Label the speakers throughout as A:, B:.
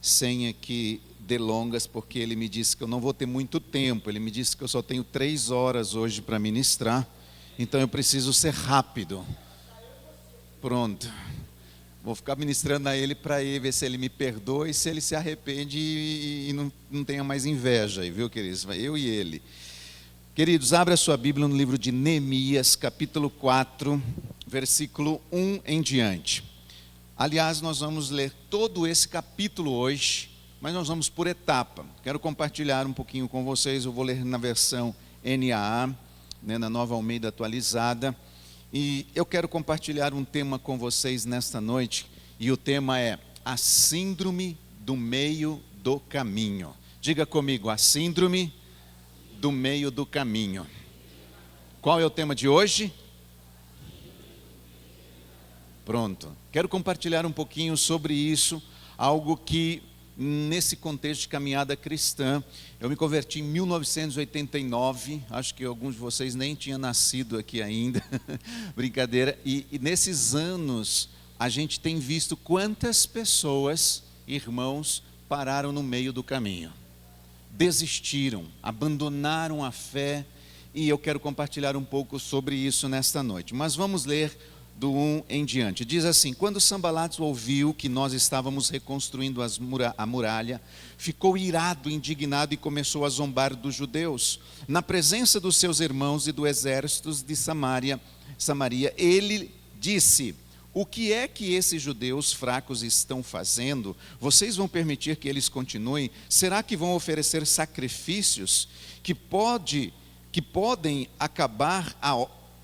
A: sem aqui delongas, porque ele me disse que eu não vou ter muito tempo. Ele me disse que eu só tenho 3 horas hoje para ministrar, então eu preciso ser rápido. Pronto. Vou ficar ministrando a ele para ele ver se ele me perdoa e se ele se arrepende e não tenha mais inveja aí, viu, queridos? Eu e ele. Queridos, abra sua Bíblia no livro de Neemias, capítulo 4, versículo 1 em diante. Aliás, nós vamos ler todo esse capítulo hoje, mas nós vamos por etapa. Quero compartilhar um pouquinho com vocês, eu vou ler na versão NAA, na Nova Almeida Atualizada. E eu quero compartilhar um tema com vocês nesta noite, e o tema é a síndrome do meio do caminho. Diga comigo, a síndrome do meio do caminho. Qual é o tema de hoje? Pronto. Quero compartilhar um pouquinho sobre isso, algo que nesse contexto de caminhada cristã, eu me converti em 1989, acho que alguns de vocês nem tinham nascido aqui ainda, brincadeira, e nesses anos a gente tem visto quantas pessoas, irmãos, pararam no meio do caminho, desistiram, abandonaram a fé, e eu quero compartilhar um pouco sobre isso nesta noite, mas vamos ler do 1 em diante. Diz assim: quando Sanbalat ouviu que nós estávamos reconstruindo a muralha, ficou irado, indignado e começou a zombar dos judeus. Na presença dos seus irmãos e do exército de Samaria, ele disse: o que é que esses judeus fracos estão fazendo? Vocês vão permitir que eles continuem? Será que vão oferecer sacrifícios que podem acabar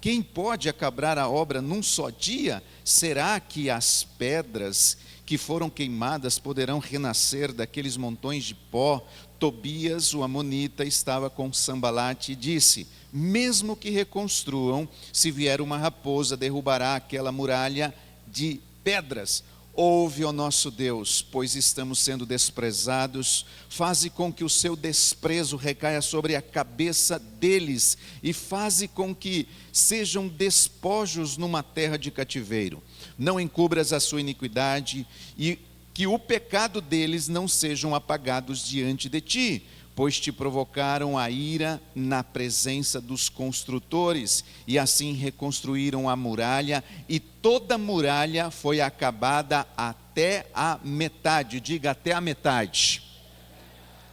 A: Quem pode acabar a obra num só dia? Será que as pedras que foram queimadas poderão renascer daqueles montões de pó? Tobias, o amonita, estava com Sanbalat e disse: mesmo que reconstruam, se vier uma raposa, derrubará aquela muralha de pedras. Ouve, ó nosso Deus, pois estamos sendo desprezados, faze com que o seu desprezo recaia sobre a cabeça deles, e faze com que sejam despojos numa terra de cativeiro. Não encubras a sua iniquidade, e que o pecado deles não sejam apagados diante de ti, pois te provocaram a ira na presença dos construtores, e assim reconstruíram a muralha, e toda a muralha foi acabada até a metade, diga até a metade,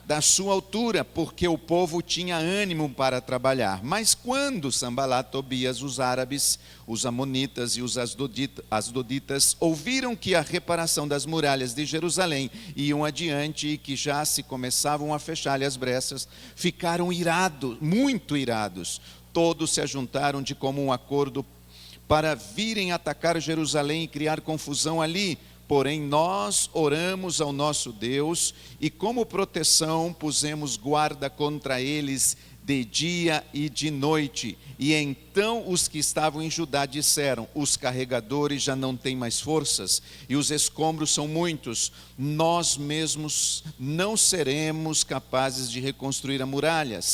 A: da sua altura, porque o povo tinha ânimo para trabalhar. Mas quando Sanbalat, Tobias, os árabes, os amonitas e os asdoditas ouviram que a reparação das muralhas de Jerusalém iam adiante e que já se começavam a fechar-lhe as brechas, ficaram irados, muito irados. Todos se ajuntaram de comum acordo para virem atacar Jerusalém e criar confusão ali. Porém, nós oramos ao nosso Deus e como proteção pusemos guarda contra eles de dia e de noite. E então os que estavam em Judá disseram: os carregadores já não têm mais forças e os escombros são muitos. Nós mesmos não seremos capazes de reconstruir a muralha.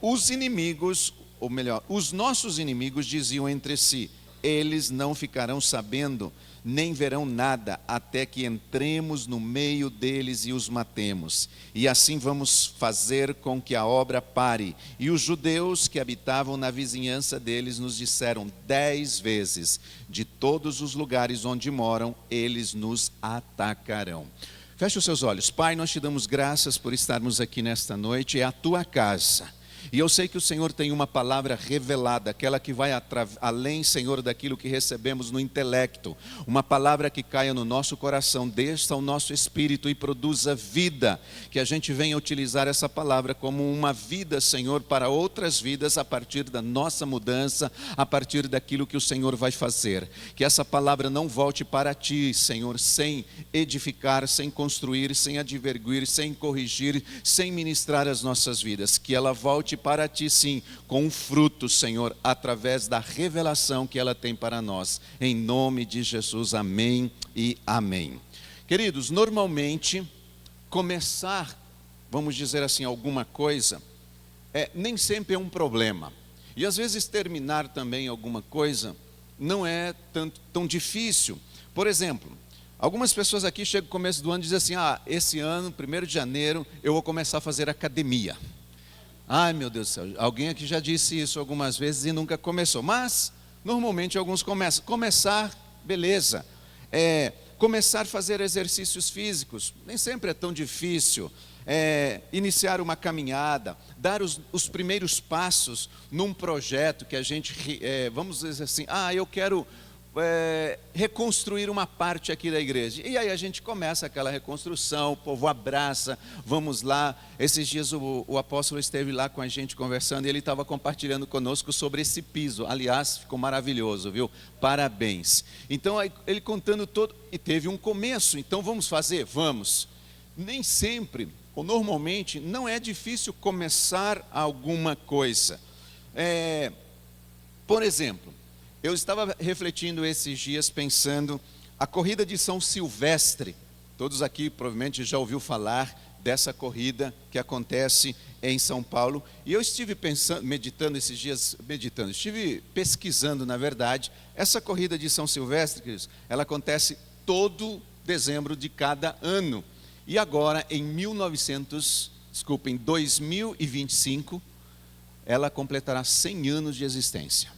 A: Os inimigos, ou melhor, os nossos inimigos diziam entre si: eles não ficarão sabendo, nem verão nada, até que entremos no meio deles e os matemos. E assim vamos fazer com que a obra pare. E os judeus que habitavam na vizinhança deles nos disseram 10 vezes: de todos os lugares onde moram, eles nos atacarão. Feche os seus olhos. Pai, nós te damos graças por estarmos aqui nesta noite. É a tua casa. E eu sei que o Senhor tem uma palavra revelada, aquela que vai além, Senhor, daquilo que recebemos no intelecto. Uma palavra que caia no nosso coração, desça ao nosso espírito e produza vida. Que a gente venha utilizar essa palavra como uma vida, Senhor, para outras vidas, a partir da nossa mudança, a partir daquilo que o Senhor vai fazer. Que essa palavra não volte para ti, Senhor, sem edificar, sem construir, sem adverguir, sem corrigir, sem ministrar as nossas vidas. Que ela volte para ti, sim, com um fruto, Senhor, através da revelação que ela tem para nós. Em nome de Jesus, amém e amém. Queridos, normalmente, começar, vamos dizer assim, alguma coisa, nem sempre é um problema. E às vezes terminar também alguma coisa não é tão difícil. Por exemplo, Algumas pessoas aqui chegam no começo do ano e dizem assim: esse ano, 1º de janeiro, eu vou começar a fazer academia. Ai, meu Deus do céu, alguém aqui já disse isso algumas vezes e nunca começou. Mas, normalmente, alguns começam. Começar, beleza. Começar a fazer exercícios físicos, nem sempre é tão difícil. Iniciar uma caminhada, dar os primeiros passos num projeto que a gente, vamos dizer assim, eu quero reconstruir uma parte aqui da igreja. E aí a gente começa aquela reconstrução, o povo abraça, vamos lá. Esses dias o apóstolo esteve lá com a gente conversando e ele estava compartilhando conosco sobre esse piso. Aliás, ficou maravilhoso, viu? Parabéns. Então, ele contando todo, e teve um começo, então vamos fazer? Vamos. Nem sempre, ou normalmente, não é difícil começar alguma coisa. Por exemplo, eu estava refletindo esses dias, pensando, a corrida de São Silvestre. Todos aqui provavelmente já ouviu falar dessa corrida que acontece em São Paulo. E eu estive estive pesquisando, na verdade, essa corrida de São Silvestre, queridos, ela acontece todo dezembro de cada ano. E agora, em 2025, ela completará 100 anos de existência.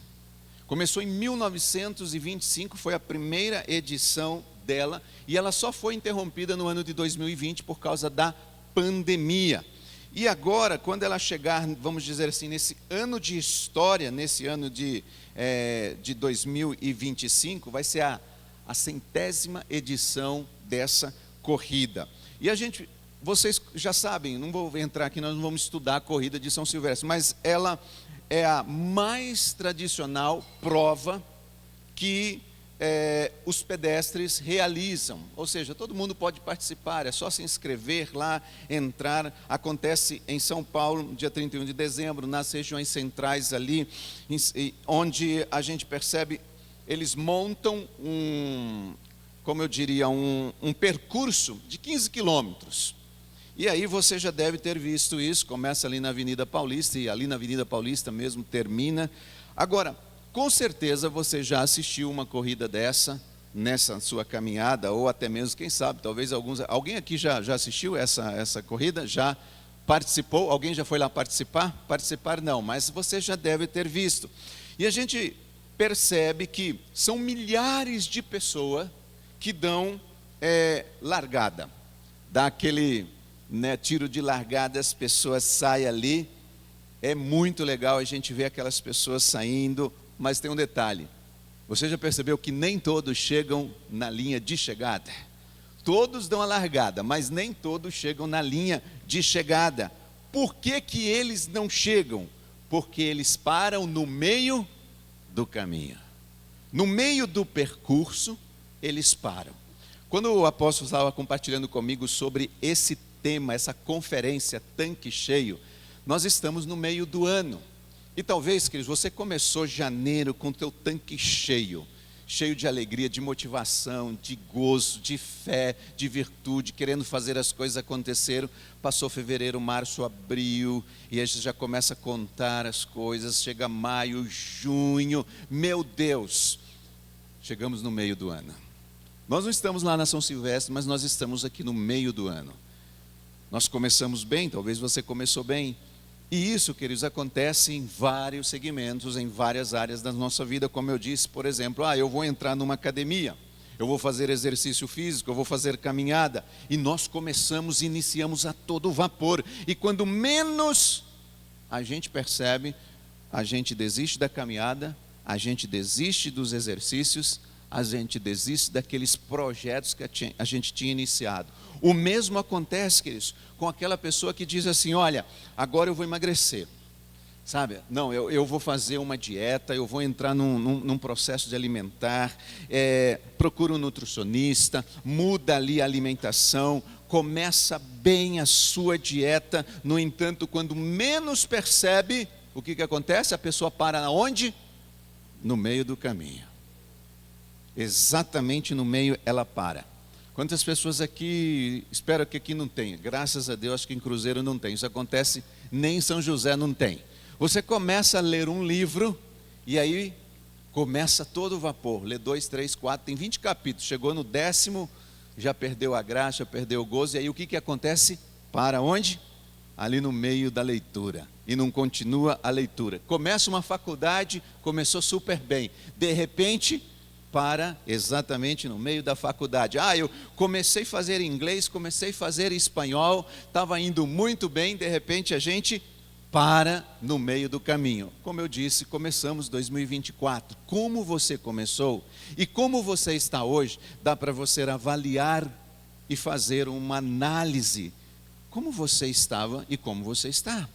A: Começou em 1925, foi a primeira edição dela, e ela só foi interrompida no ano de 2020 por causa da pandemia. E agora, quando ela chegar, vamos dizer assim, nesse ano de história, nesse ano de 2025, vai ser a 100ª edição dessa corrida. E vocês já sabem, não vou entrar aqui, nós não vamos estudar a corrida de São Silvestre, mas ela é a mais tradicional prova que os pedestres realizam. Ou seja, todo mundo pode participar, é só se inscrever lá, entrar. Acontece em São Paulo, no dia 31 de dezembro, nas regiões centrais ali, onde a gente percebe, eles montam um percurso de 15 quilômetros. E aí você já deve ter visto isso, começa ali na Avenida Paulista, e ali na Avenida Paulista mesmo termina. Agora, com certeza você já assistiu uma corrida dessa, nessa sua caminhada, ou até mesmo, quem sabe, talvez alguém aqui já assistiu essa corrida, já participou, alguém já foi lá participar? Participar não, mas você já deve ter visto. E a gente percebe que são milhares de pessoas que dão largada, dá aquele tiro de largada, as pessoas saem ali, é muito legal a gente ver aquelas pessoas saindo, mas tem um detalhe, você já percebeu que nem todos chegam na linha de chegada? Todos dão a largada, mas nem todos chegam na linha de chegada. Por que que eles não chegam? Porque eles param no meio do caminho, no meio do percurso, eles param. Quando o apóstolo estava compartilhando comigo sobre esse tema, essa conferência Tanque Cheio, nós estamos no meio do ano, e talvez, queridos, você começou janeiro com o teu tanque cheio de alegria, de motivação, de gozo, de fé, de virtude, querendo fazer as coisas acontecerem. Passou fevereiro, março, abril, e a gente já começa a contar as coisas, chega maio, junho, meu Deus, chegamos no meio do ano. Nós não estamos lá na São Silvestre, mas nós estamos aqui no meio do ano. Nós começamos bem, talvez você começou bem. E isso, queridos, acontece em vários segmentos, em várias áreas da nossa vida. Como eu disse, por exemplo, eu vou entrar numa academia, eu vou fazer exercício físico, eu vou fazer caminhada. E nós iniciamos a todo vapor. E quando menos a gente percebe, a gente desiste da caminhada, a gente desiste dos exercícios, a gente desiste daqueles projetos que a gente tinha iniciado. O mesmo acontece, queridos, com aquela pessoa que diz assim: olha, agora eu vou emagrecer, sabe? Não, eu vou fazer uma dieta, eu vou entrar num processo de alimentar, procura um nutricionista, muda ali a alimentação, começa bem a sua dieta. No entanto, quando menos percebe, o que acontece? A pessoa para onde? No meio do caminho. Exatamente no meio ela para. Quantas pessoas aqui, espero que aqui não tenha, graças a Deus, acho que em Cruzeiro não tem, isso acontece, nem em São José não tem. Você começa a ler um livro, e aí começa todo o vapor, lê 2, 3, 4, tem 20 capítulos, chegou no 10º, já perdeu a graça, perdeu o gozo, e aí o que acontece? Para onde? Ali no meio da leitura, e não continua a leitura. Começa uma faculdade, começou super bem, de repente, para exatamente no meio da faculdade. Eu comecei a fazer inglês, comecei a fazer espanhol, estava indo muito bem, de repente a gente para no meio do caminho. Como eu disse, começamos 2024. Como você começou e como você está hoje, dá para você avaliar e fazer uma análise. Como você estava e como você está.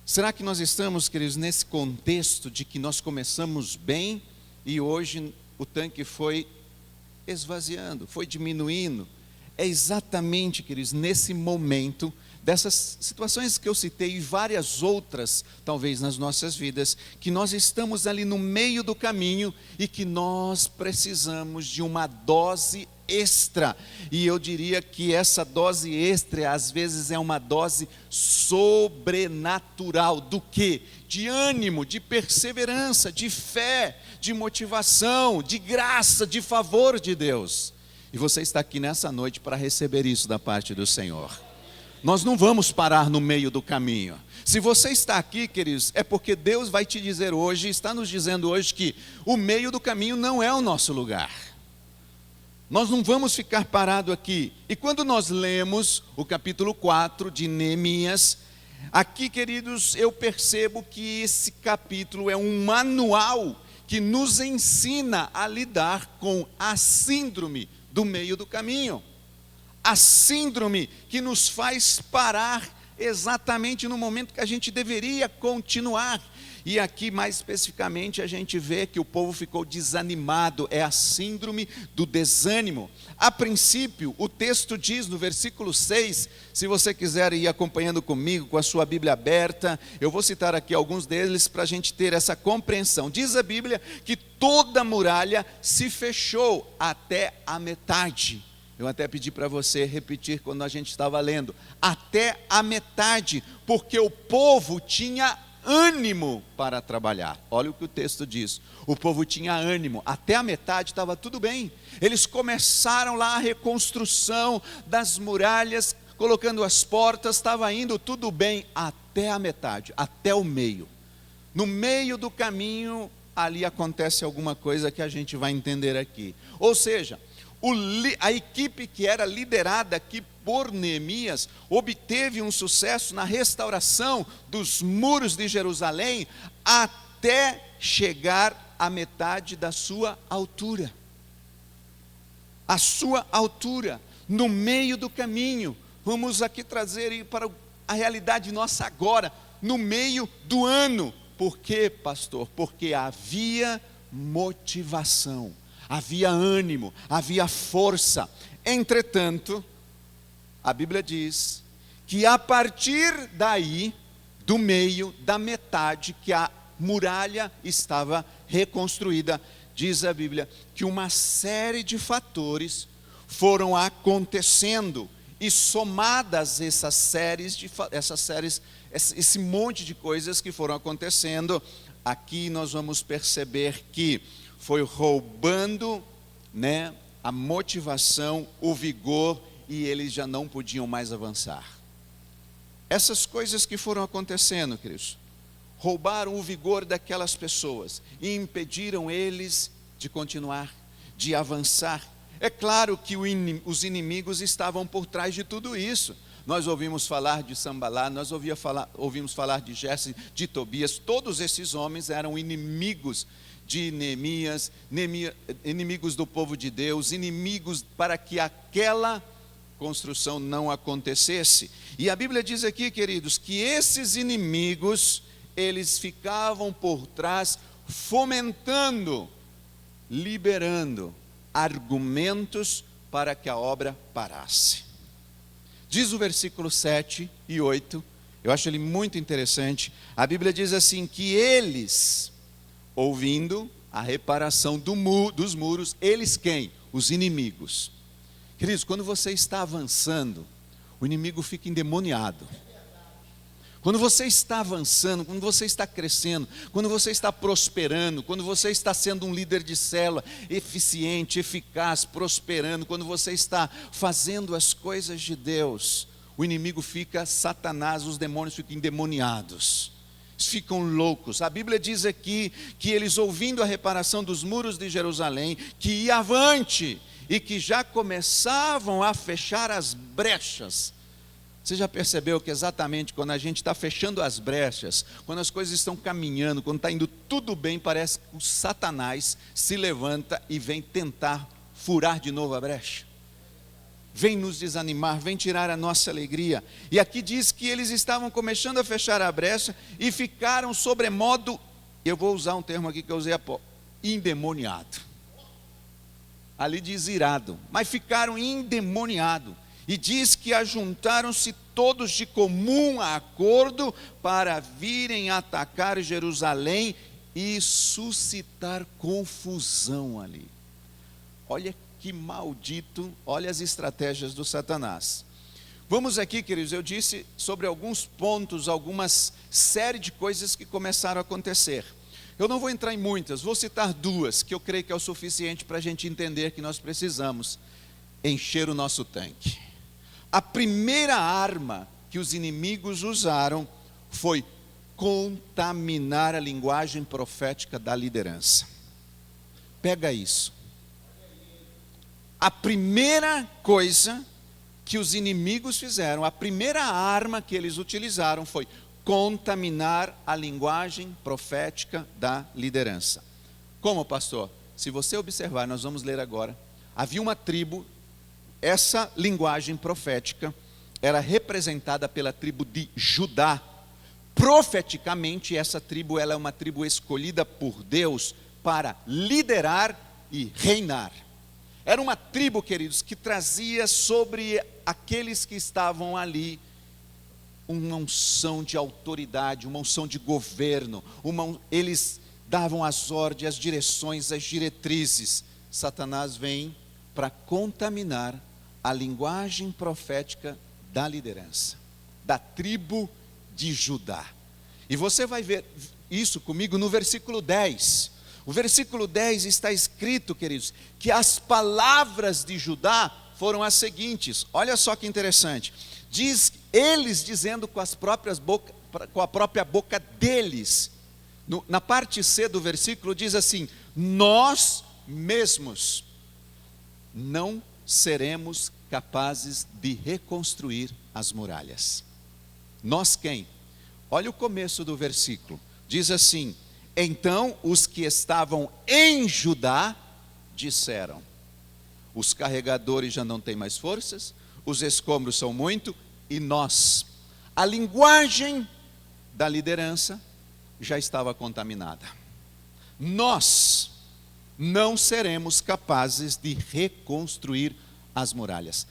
A: Será que nós estamos, queridos, nesse contexto de que nós começamos bem e hoje o tanque foi esvaziando, foi diminuindo? É exatamente, queridos, nesse momento, dessas situações que eu citei e várias outras, talvez nas nossas vidas, que nós estamos ali no meio do caminho e que nós precisamos de uma dose extra. E eu diria que essa dose extra, às vezes, é uma dose sobrenatural. Do quê? De ânimo, de perseverança, de fé, de motivação, de graça, de favor de Deus. E você está aqui nessa noite para receber isso da parte do Senhor. Nós não vamos parar no meio do caminho. Se você está aqui, queridos, é porque Deus vai te dizer hoje, está nos dizendo hoje que o meio do caminho não é o nosso lugar. Nós não vamos ficar parados aqui. E quando nós lemos o capítulo 4 de Neemias, aqui, queridos, eu percebo que esse capítulo é um manual que nos ensina a lidar com a síndrome do meio do caminho. A síndrome que nos faz parar exatamente no momento que a gente deveria continuar. E aqui mais especificamente a gente vê que o povo ficou desanimado, é a síndrome do desânimo. A princípio, o texto diz no versículo 6, se você quiser ir acompanhando comigo com a sua Bíblia aberta, eu vou citar aqui alguns deles para a gente ter essa compreensão. Diz a Bíblia que toda a muralha se fechou até a metade. Eu até pedi para você repetir quando a gente estava lendo, até a metade, porque o povo tinha ânimo para trabalhar. Olha o que o texto diz, o povo tinha ânimo, até a metade estava tudo bem. Eles começaram lá a reconstrução das muralhas, colocando as portas, estava indo tudo bem até a metade, até o meio. No meio do caminho, ali acontece alguma coisa que a gente vai entender aqui. Ou seja, a equipe que era liderada aqui por Neemias obteve um sucesso na restauração dos muros de Jerusalém até chegar à metade da sua altura. A sua altura, no meio do caminho. Vamos aqui trazer para a realidade nossa agora, no meio do ano. Por quê, pastor? Porque havia motivação. Havia ânimo, havia força. Entretanto, a Bíblia diz que a partir daí, do meio, da metade, que a muralha estava reconstruída, diz a Bíblia, que uma série de fatores foram acontecendo, e somadas esse monte de coisas que foram acontecendo, aqui nós vamos perceber que foi roubando, a motivação, o vigor, e eles já não podiam mais avançar. Essas coisas que foram acontecendo, queridos, roubaram o vigor daquelas pessoas e impediram eles de continuar, de avançar. É claro que os inimigos estavam por trás de tudo isso. Nós ouvimos falar de Sambalá, nós ouvimos falar de Gesse, de Tobias. Todos esses homens eram inimigos de Neemias, inimigos do povo de Deus, inimigos para que aquela construção não acontecesse. E a Bíblia diz aqui, queridos, que esses inimigos, eles ficavam por trás, fomentando, liberando argumentos para que a obra parasse. Diz o versículo 7 e 8, eu acho ele muito interessante. A Bíblia diz assim, que eles, ouvindo a reparação dos muros, eles quem? Os inimigos. Queridos, quando você está avançando, o inimigo fica endemoniado. Quando você está avançando, quando você está crescendo, quando você está prosperando, quando você está sendo um líder de célula eficiente, eficaz, prosperando, quando você está fazendo as coisas de Deus, o inimigo fica, Satanás, os demônios ficam endemoniados, eles ficam loucos. A Bíblia diz aqui que eles, ouvindo a reparação dos muros de Jerusalém, que ia avante e que já começavam a fechar as brechas. Você já percebeu que exatamente quando a gente está fechando as brechas, quando as coisas estão caminhando, quando está indo tudo bem, parece que o Satanás se levanta e vem tentar furar de novo a brecha? Vem nos desanimar, vem tirar a nossa alegria. E aqui diz que eles estavam começando a fechar a brecha e ficaram sobremodo, eu vou usar um termo aqui que eu usei há pouco, endemoniado. Ali diz irado, mas ficaram endemoniados. E diz que ajuntaram-se todos de comum acordo para virem atacar Jerusalém e suscitar confusão ali. Olha que maldito, olha as estratégias do Satanás. Vamos aqui, queridos, eu disse sobre alguns pontos, algumas série de coisas que começaram a acontecer. Eu não vou entrar em muitas, vou citar duas, que eu creio que é o suficiente para a gente entender que nós precisamos encher o nosso tanque. A primeira arma que os inimigos usaram foi contaminar a linguagem profética da liderança. Pega isso. A primeira coisa que os inimigos fizeram, a primeira arma que eles utilizaram foi contaminar a linguagem profética da liderança. Como, pastor? Se você observar, nós vamos ler agora. Havia uma tribo. Essa linguagem profética era representada pela tribo de Judá. Profeticamente, essa tribo ela é uma tribo escolhida por Deus para liderar e reinar. Era uma tribo, queridos, que trazia sobre aqueles que estavam ali uma unção de autoridade, uma unção de governo. Eles davam as ordens, as direções, as diretrizes. Satanás vem para contaminar a linguagem profética da liderança, da tribo de Judá. E você vai ver isso comigo no versículo 10. O versículo 10 está escrito, queridos, que as palavras de Judá foram as seguintes. Olha só que interessante. Diz eles dizendo com a própria boca deles. Na parte C do versículo diz assim: nós mesmos não seremos capazes de reconstruir as muralhas. Nós quem? Olha o começo do versículo. Diz assim: então os que estavam em Judá disseram: os carregadores já não têm mais forças, os escombros são muito, e nós, a linguagem da liderança já estava contaminada. Nós não seremos capazes de reconstruir as muralhas.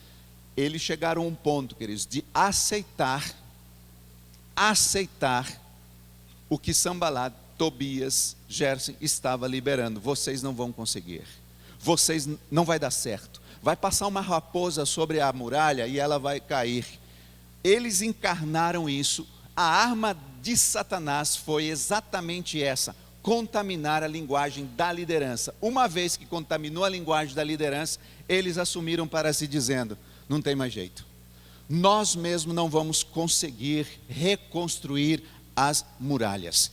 A: Eles chegaram a um ponto, queridos, de aceitar o que Sanbalat, Tobias, Gerson estava liberando. Vocês não vão conseguir, vocês não vai dar certo, vai passar uma raposa sobre a muralha e ela vai cair. Eles encarnaram isso. A arma de Satanás foi exatamente essa: contaminar a linguagem da liderança. Uma vez que contaminou a linguagem da liderança, eles assumiram para si dizendo: não tem mais jeito, nós mesmos não vamos conseguir reconstruir as muralhas.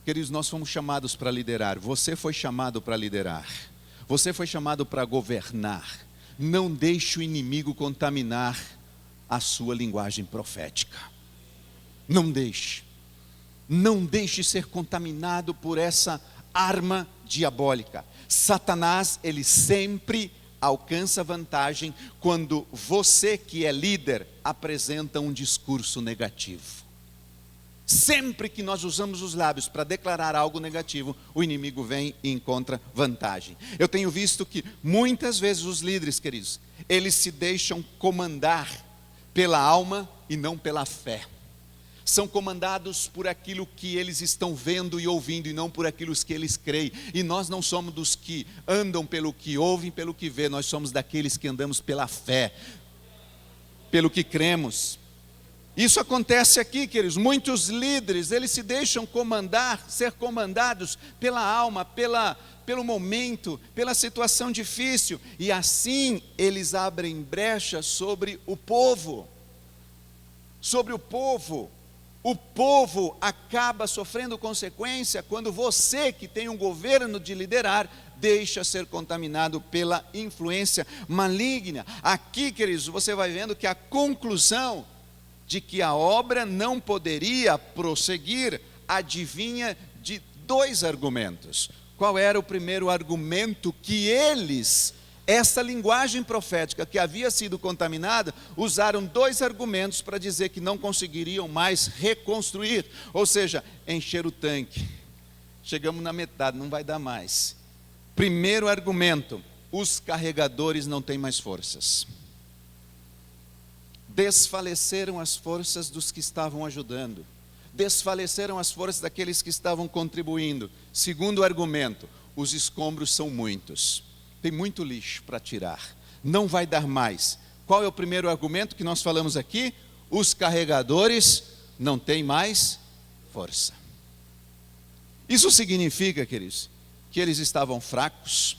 A: Queridos, nós fomos chamados para liderar. Você foi chamado para liderar, você foi chamado para governar. Não deixe o inimigo contaminar a sua linguagem profética. Não deixe ser contaminado por essa arma diabólica. Satanás, ele sempre alcança vantagem quando você que é líder apresenta um discurso negativo. Sempre que nós usamos os lábios para declarar algo negativo, o inimigo vem e encontra vantagem. Eu tenho visto que muitas vezes os líderes, queridos, eles se deixam comandar pela alma e não pela fé. São comandados por aquilo que eles estão vendo e ouvindo, e não por aquilo que eles creem. E nós não somos dos que andam pelo que ouvem, pelo que vê. Nós somos daqueles que andamos pela fé, pelo que cremos. Isso acontece aqui, queridos. Muitos líderes, eles se deixam ser comandados pela alma, pelo momento, pela situação difícil, e assim eles abrem brecha sobre o povo. Sobre o povo. O povo acaba sofrendo consequência quando você, que tem um governo de liderar, deixa ser contaminado pela influência maligna. Aqui, queridos, você vai vendo que a conclusão de que a obra não poderia prosseguir advinha de 2 argumentos. Qual era o primeiro argumento? Que eles, essa linguagem profética que havia sido contaminada, usaram 2 argumentos para dizer que não conseguiriam mais reconstruir, ou seja, encher o tanque. Chegamos na metade, não vai dar mais. Primeiro argumento: os carregadores não têm mais forças. Desfaleceram as forças dos que estavam ajudando, desfaleceram as forças daqueles que estavam contribuindo. Segundo argumento: os escombros são muitos, tem muito lixo para tirar, não vai dar mais. Qual é o primeiro argumento que nós falamos aqui? Os carregadores não têm mais força. Isso significa, queridos, que eles estavam fracos,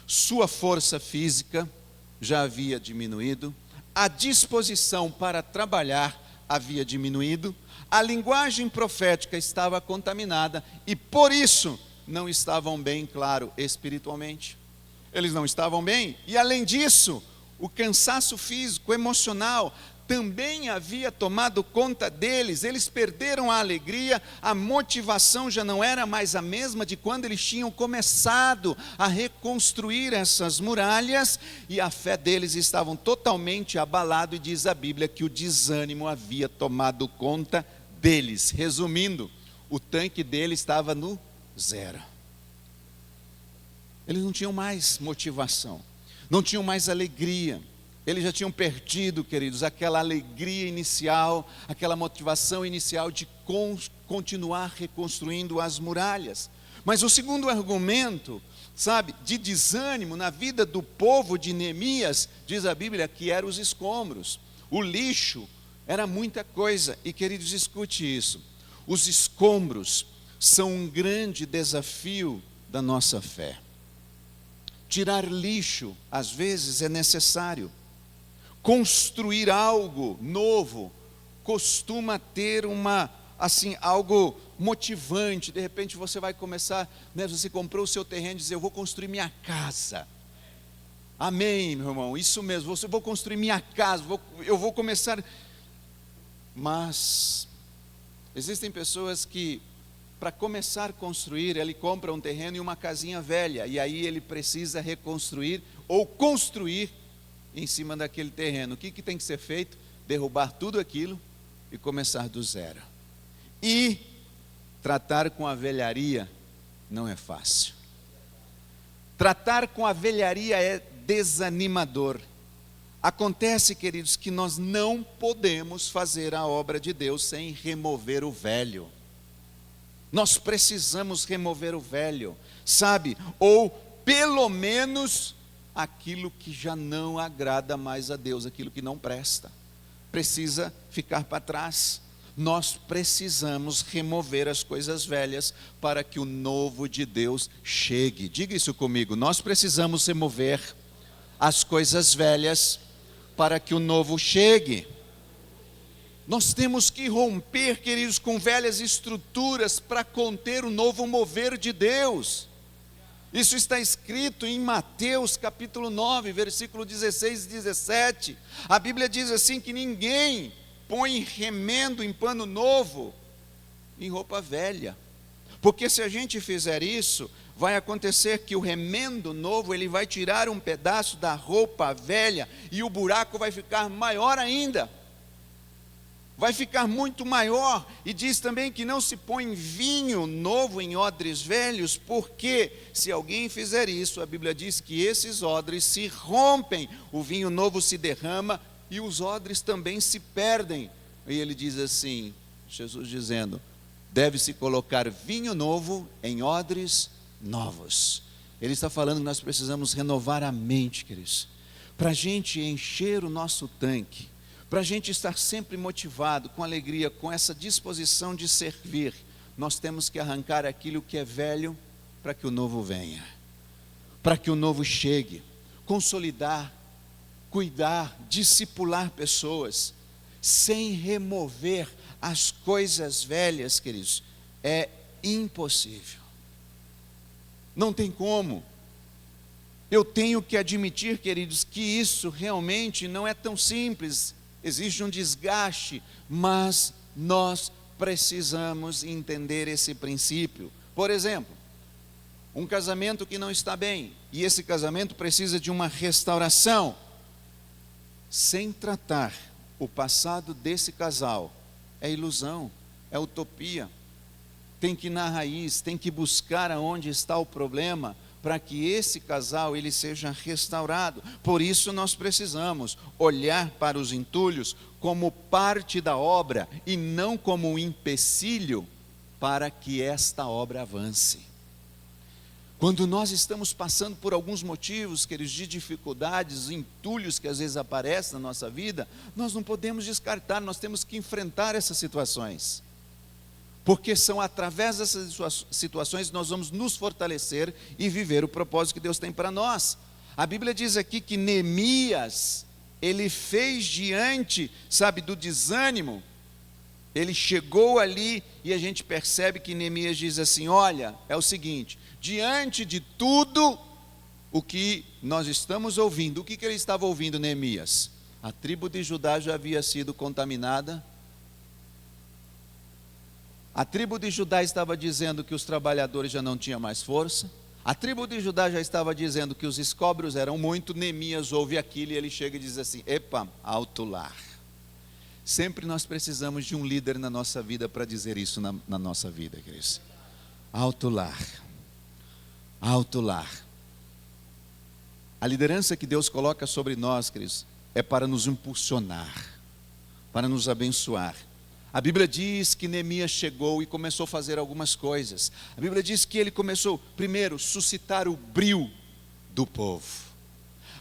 A: sua força física já havia diminuído, a disposição para trabalhar havia diminuído, a linguagem profética estava contaminada e por isso não estavam bem, claro, espiritualmente. Eles não estavam bem, e além disso, o cansaço físico, emocional, também havia tomado conta deles. Eles perderam a alegria, a motivação já não era mais a mesma de quando eles tinham começado a reconstruir essas muralhas, e a fé deles estava totalmente abalada, e diz a Bíblia que o desânimo havia tomado conta deles. Resumindo, o tanque deles estava no 0. Eles não tinham mais motivação, não tinham mais alegria. Eles já tinham perdido, queridos, aquela alegria inicial, aquela motivação inicial de continuar reconstruindo as muralhas. Mas o segundo argumento, de desânimo na vida do povo de Neemias, diz a Bíblia que eram os escombros. O lixo era muita coisa. E, queridos, escute isso: os escombros são um grande desafio da nossa fé. Tirar lixo, às vezes, é necessário. Construir algo novo costuma ter algo motivante. De repente você vai começar, você comprou o seu terreno e diz: eu vou construir minha casa. Amém, meu irmão, isso mesmo, eu vou construir minha casa, eu vou começar. Mas existem pessoas que, para começar a construir, ele compra um terreno e uma casinha velha, e aí ele precisa reconstruir ou construir em cima daquele terreno. O que tem que ser feito? Derrubar tudo aquilo e começar do 0. E tratar com a velharia não é fácil. Tratar com a velharia é desanimador. Acontece, queridos, que nós não podemos fazer a obra de Deus sem remover o velho. Nós precisamos remover o velho, ou pelo menos aquilo que já não agrada mais a Deus, aquilo que não presta, precisa ficar para trás. Nós precisamos remover as coisas velhas para que o novo de Deus chegue. Diga isso comigo: nós precisamos remover as coisas velhas para que o novo chegue. Nós temos que romper, queridos, com velhas estruturas para conter o novo mover de Deus. Isso está escrito em Mateus capítulo 9, versículo 16 e 17. A Bíblia diz assim que ninguém põe remendo em pano novo em roupa velha. Porque se a gente fizer isso, vai acontecer que o remendo novo, ele vai tirar um pedaço da roupa velha e o buraco vai ficar maior ainda. Vai ficar muito maior. E diz também que não se põe vinho novo em odres velhos, porque se alguém fizer isso, a Bíblia diz que esses odres se rompem, o vinho novo se derrama e os odres também se perdem. E ele diz assim, Jesus dizendo: deve-se colocar vinho novo em odres novos. Ele está falando que nós precisamos renovar a mente, queridos, para a gente encher o nosso tanque, Para a gente estar sempre motivado, com alegria, com essa disposição de servir, nós temos que arrancar aquilo que é velho para que o novo venha, para que o novo chegue, consolidar, cuidar, discipular pessoas, sem remover as coisas velhas, queridos, é impossível. Não tem como. Eu tenho que admitir, queridos, que isso realmente não é tão simples. Existe um desgaste, mas nós precisamos entender esse princípio. Por exemplo, um casamento que não está bem, e esse casamento precisa de uma restauração. Sem tratar o passado desse casal, é ilusão, é utopia. Tem que ir na raiz, tem que buscar aonde está o problema, para que esse casal ele seja restaurado. Por isso nós precisamos olhar para os entulhos como parte da obra e não como um empecilho para que esta obra avance. Quando nós estamos passando por alguns motivos, queridos, de dificuldades, entulhos que às vezes aparecem na nossa vida, nós não podemos descartar, nós temos que enfrentar essas situações. Porque são através dessas situações que nós vamos nos fortalecer e viver o propósito que Deus tem para nós. A Bíblia diz aqui que Neemias, ele fez diante, do desânimo, ele chegou ali e a gente percebe que Neemias diz assim, olha, é o seguinte, diante de tudo o que nós estamos ouvindo, o que ele estava ouvindo, Neemias? A tribo de Judá já havia sido contaminada. A tribo de Judá estava dizendo que os trabalhadores já não tinham mais força. A tribo de Judá já estava dizendo que os escobros eram muito. Neemias ouve aquilo e ele chega e diz assim, epa, alto lá. Sempre nós precisamos de um líder na nossa vida para dizer isso na nossa vida, queridos. Alto lá. Alto lá. A liderança que Deus coloca sobre nós, queridos, é para nos impulsionar, para nos abençoar. A Bíblia diz que Neemias chegou e começou a fazer algumas coisas. A Bíblia diz que ele começou, primeiro, suscitar o brio do povo.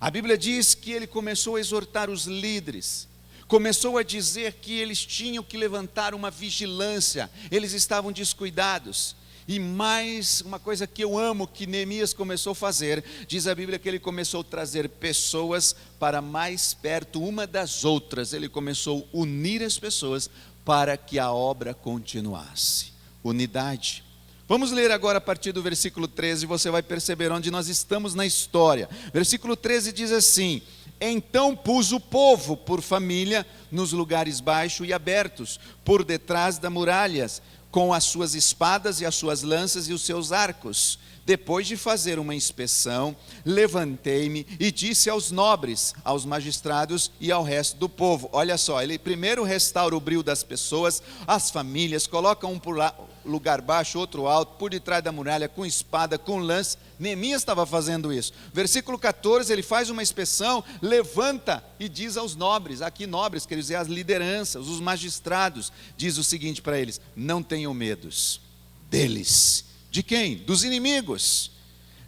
A: A Bíblia diz que ele começou a exortar os líderes. Começou a dizer que eles tinham que levantar uma vigilância. Eles estavam descuidados. E mais uma coisa que eu amo que Neemias começou a fazer, diz a Bíblia que ele começou a trazer pessoas para mais perto uma das outras. Ele começou a unir as pessoas para que a obra continuasse. Unidade. Vamos ler agora a partir do versículo 13, você vai perceber onde nós estamos na história. Versículo 13 diz assim, então pus o povo por família nos lugares baixos e abertos, por detrás das muralhas, com as suas espadas e as suas lanças e os seus arcos. Depois de fazer uma inspeção, levantei-me e disse aos nobres, aos magistrados e ao resto do povo. Olha só, ele primeiro restaura o brio das pessoas, as famílias, coloca um por lugar baixo, outro alto, por detrás da muralha, com espada, com lance. Neemias estava fazendo isso. Versículo 14, ele faz uma inspeção, levanta e diz aos nobres, aqui nobres, quer dizer, as lideranças, os magistrados, diz o seguinte para eles, não tenham medos deles. De quem? Dos inimigos.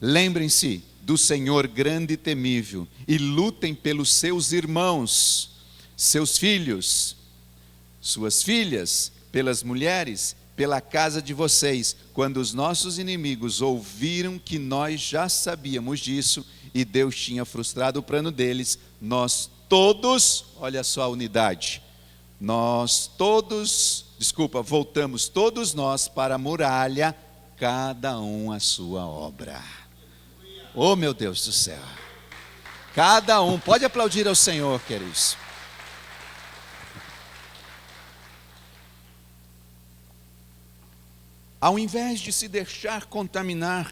A: Lembrem-se do Senhor grande e temível e lutem pelos seus irmãos, seus filhos, suas filhas, pelas mulheres, pela casa de vocês. Quando os nossos inimigos ouviram que nós já sabíamos disso e Deus tinha frustrado o plano deles, nós todos, olha só a unidade, voltamos todos nós para a muralha, cada um a sua obra. Oh meu Deus do céu. Cada um, pode aplaudir ao Senhor, queridos. Ao invés de se deixar contaminar,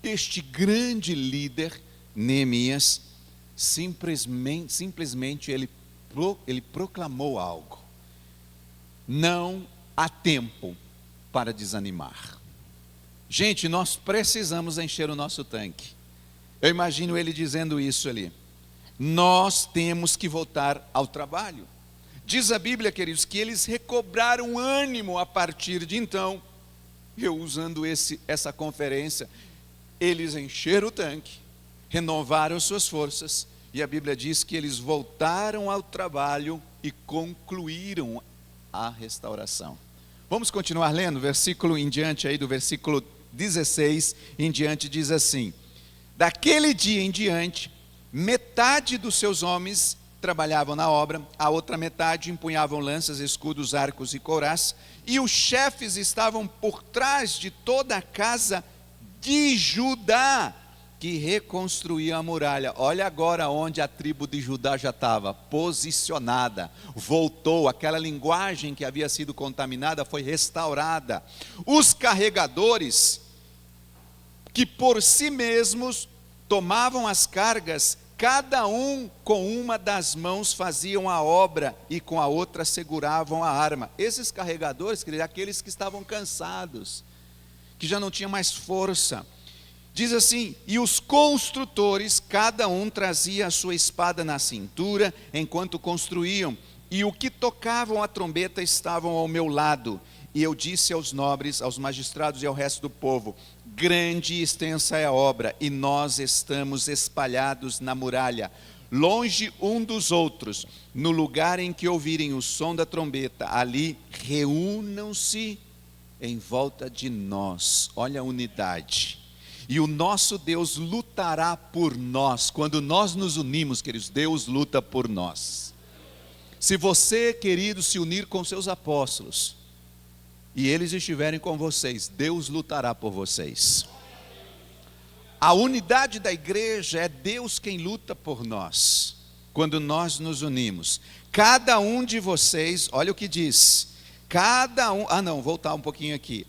A: este grande líder, Neemias, simplesmente ele proclamou algo. Não há tempo para desanimar. Gente, nós precisamos encher o nosso tanque. Eu imagino ele dizendo isso ali. Nós temos que voltar ao trabalho. Diz a Bíblia, queridos, que eles recobraram ânimo a partir de então. Eu usando essa conferência, eles encheram o tanque, renovaram suas forças E a Bíblia diz que eles voltaram ao trabalho e concluíram a restauração. Vamos continuar lendo, versículo em diante aí, do versículo 16 em diante, diz assim: daquele dia em diante, metade dos seus homens trabalhavam na obra, a outra metade empunhavam lanças, escudos, arcos e couraças, e os chefes estavam por trás de toda a casa de Judá, que reconstruía a muralha. Olha agora onde a tribo de Judá já estava posicionada, voltou, aquela linguagem que havia sido contaminada foi restaurada. Os carregadores, que por si mesmos tomavam as cargas, cada um com uma das mãos faziam a obra e com a outra seguravam a arma. Esses carregadores, queridos, aqueles que estavam cansados, que já não tinham mais força. Diz assim: e os construtores, cada um trazia a sua espada na cintura, enquanto construíam, e o que tocavam a trombeta estavam ao meu lado. E eu disse aos nobres, aos magistrados e ao resto do povo: grande e extensa é a obra, e nós estamos espalhados na muralha, longe um dos outros. No lugar em que ouvirem o som da trombeta, ali reúnam-se em volta de nós. Olha a unidade. E o nosso Deus lutará por nós. Quando nós nos unimos, queridos, Deus luta por nós. Se você, querido, se unir com seus apóstolos, e eles estiverem com vocês, Deus lutará por vocês. A unidade da igreja é Deus quem luta por nós, quando nós nos unimos. Cada um de vocês, olha o que diz, voltar um pouquinho aqui.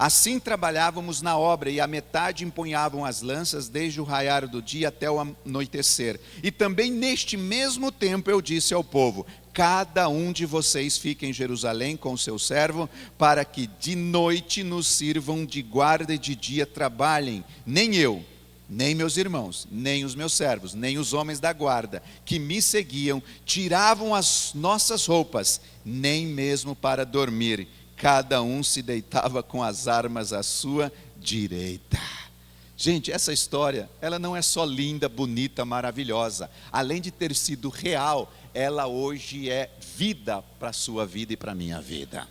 A: Assim trabalhávamos na obra, e a metade empunhavam as lanças desde o raiar do dia até o anoitecer. E também neste mesmo tempo eu disse ao povo: cada um de vocês fique em Jerusalém com o seu servo, para que de noite nos sirvam de guarda e de dia trabalhem. Nem eu, nem meus irmãos, nem os meus servos, nem os homens da guarda que me seguiam tiravam as nossas roupas, nem mesmo para dormir. Cada um se deitava com as armas à sua direita. Gente, essa história, ela não é só linda, bonita, maravilhosa. Além de ter sido real, ela hoje é vida para a sua vida e para a minha vida.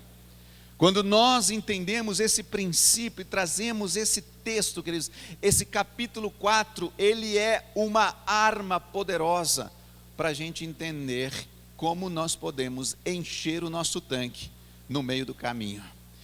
A: Quando nós entendemos esse princípio e trazemos esse texto, queridos, esse capítulo 4, ele é uma arma poderosa para a gente entender como nós podemos encher o nosso tanque no meio do caminho,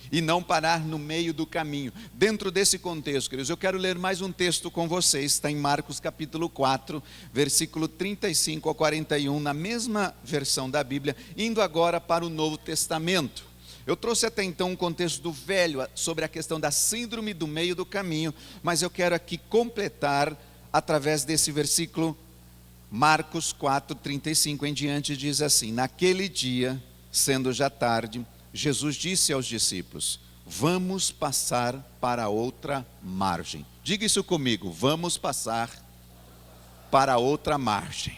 A: e não parar no meio do caminho. Dentro desse contexto, queridos, eu quero ler mais um texto com vocês, está em Marcos capítulo 4, versículo 35 ao 41, na mesma versão da Bíblia, indo agora para o Novo Testamento. Eu trouxe até então um contexto do Velho, sobre a questão da síndrome do meio do caminho, mas eu quero aqui completar, através desse versículo, Marcos 4, 35 em diante, diz assim: naquele dia, sendo já tarde, Jesus disse aos discípulos: vamos passar para outra margem. Diga isso comigo: vamos passar para outra margem.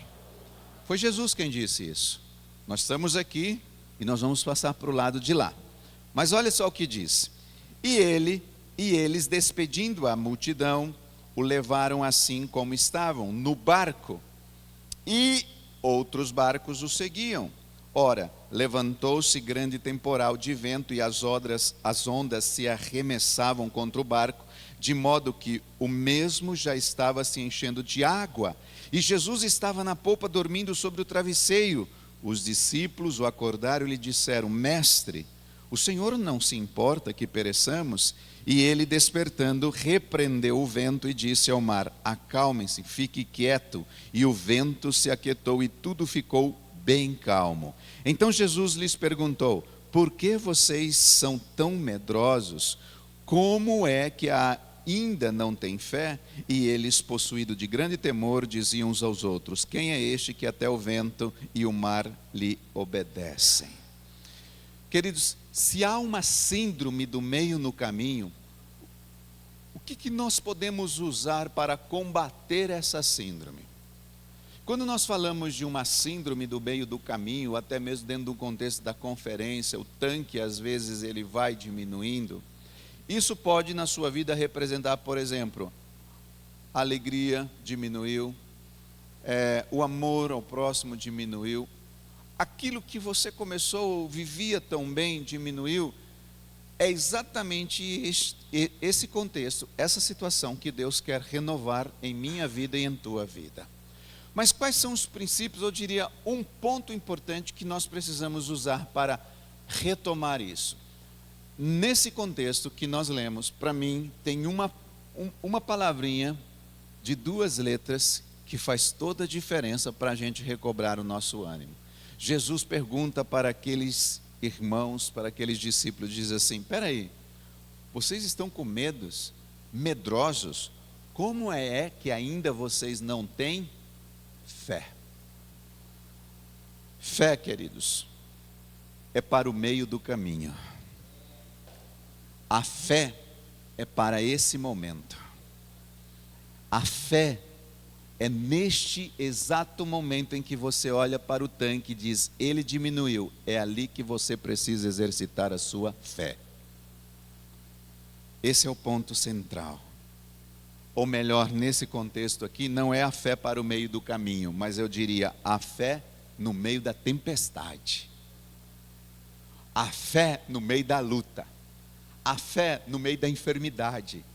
A: Foi Jesus quem disse isso. Nós estamos aqui e nós vamos passar para o lado de lá. Mas olha só o que diz: e eles, despedindo a multidão, o levaram assim como estavam, no barco, e outros barcos o seguiam. Ora, levantou-se grande temporal de vento, e as ondas se arremessavam contra o barco, de modo que o mesmo já estava se enchendo de água. E Jesus estava na popa, dormindo sobre o travesseiro. Os discípulos o acordaram e lhe disseram: mestre, o Senhor não se importa que pereçamos? E ele, despertando, repreendeu o vento e disse ao mar: acalmem-se, fique quieto. E o vento se aquietou e tudo ficou bem calmo. Então Jesus lhes perguntou: por que vocês são tão medrosos? Como é que ainda não têm fé? E eles, possuídos de grande temor, diziam uns aos outros: quem é este que até o vento e o mar lhe obedecem? Queridos, se há uma síndrome do meio no caminho, o que nós podemos usar para combater essa síndrome? Quando nós falamos de uma síndrome do meio do caminho, até mesmo dentro do contexto da conferência, o tanque às vezes ele vai diminuindo. Isso pode na sua vida representar, por exemplo, a alegria diminuiu, o amor ao próximo diminuiu, aquilo que você começou, vivia tão bem, diminuiu. É exatamente esse contexto, essa situação que Deus quer renovar em minha vida e em tua vida. Mas quais são os princípios, eu diria, um ponto importante que nós precisamos usar para retomar isso? Nesse contexto que nós lemos, para mim, tem uma palavrinha de 2 letras que faz toda a diferença para a gente recobrar o nosso ânimo. Jesus pergunta para aqueles irmãos, para aqueles discípulos, diz assim: espera aí, vocês estão com medos, medrosos? Como é que ainda vocês não têm fé? Fé, queridos, é para o meio do caminho. A fé é para esse momento. A fé é neste exato momento em que você olha para o tanque e diz: ele diminuiu. É ali que você precisa exercitar a sua fé. Esse é o ponto central. Ou melhor, nesse contexto aqui, não é a fé para o meio do caminho, mas eu diria a fé no meio da tempestade. A fé no meio da luta. A fé no meio da enfermidade.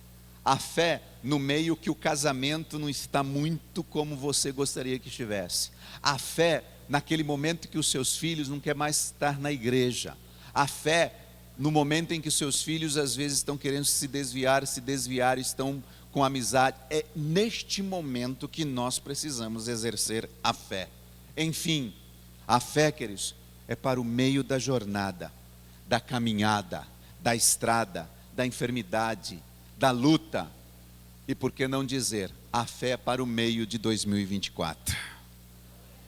A: A fé no meio que o casamento não está muito como você gostaria que estivesse. A fé naquele momento que os seus filhos não querem mais estar na igreja. A fé no momento em que os seus filhos às vezes estão querendo se desviar, estão com amizade. É neste momento que nós precisamos exercer a fé. Enfim, a fé, queridos, é para o meio da jornada, da caminhada, da estrada, da enfermidade, da luta, e por que não dizer, a fé para o meio de 2024,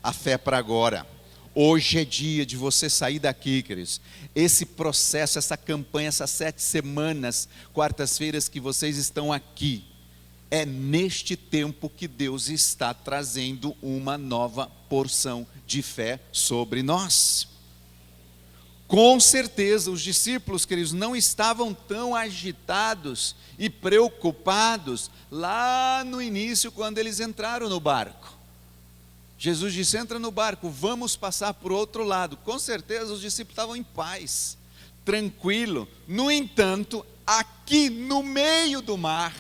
A: a fé para agora. Hoje é dia de você sair daqui, queridos. Esse processo, essa campanha, essas 7 semanas, quartas-feiras que vocês estão aqui, é neste tempo que Deus está trazendo uma nova porção de fé sobre nós. Com certeza os discípulos, queridos, não estavam tão agitados e preocupados lá no início, quando eles entraram no barco. Jesus disse: entra no barco, vamos passar por outro lado. Com certeza os discípulos estavam em paz, tranquilo. No entanto, aqui no meio do mar,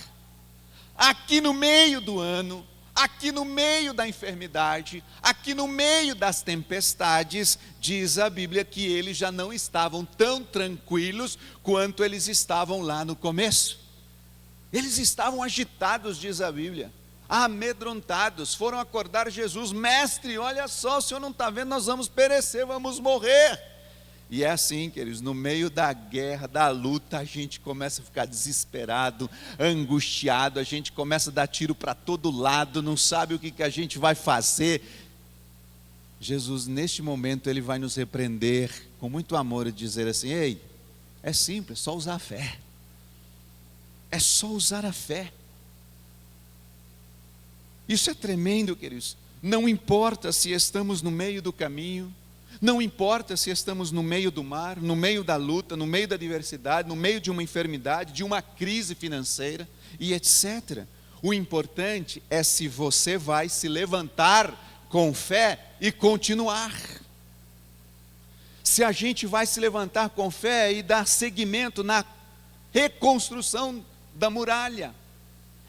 A: aqui no meio do ano, aqui no meio da enfermidade, aqui no meio das tempestades, diz a Bíblia que eles já não estavam tão tranquilos quanto eles estavam lá no começo. Eles estavam agitados, diz a Bíblia, amedrontados. Foram acordar Jesus: mestre, olha só, o senhor não está vendo, nós vamos perecer, vamos morrer. E é assim, queridos, no meio da guerra, da luta, a gente começa a ficar desesperado, angustiado, a gente começa a dar tiro para todo lado, não sabe o que a gente vai fazer. Jesus, neste momento, Ele vai nos repreender com muito amor e dizer assim: ei, é simples, é só usar a fé. É só usar a fé. Isso é tremendo, queridos. Não importa se estamos no meio do caminho, não importa se estamos no meio do mar, no meio da luta, no meio da adversidade, no meio de uma enfermidade, de uma crise financeira e etc. O importante é se você vai se levantar com fé e continuar. Se a gente vai se levantar com fé e dar seguimento na reconstrução da muralha.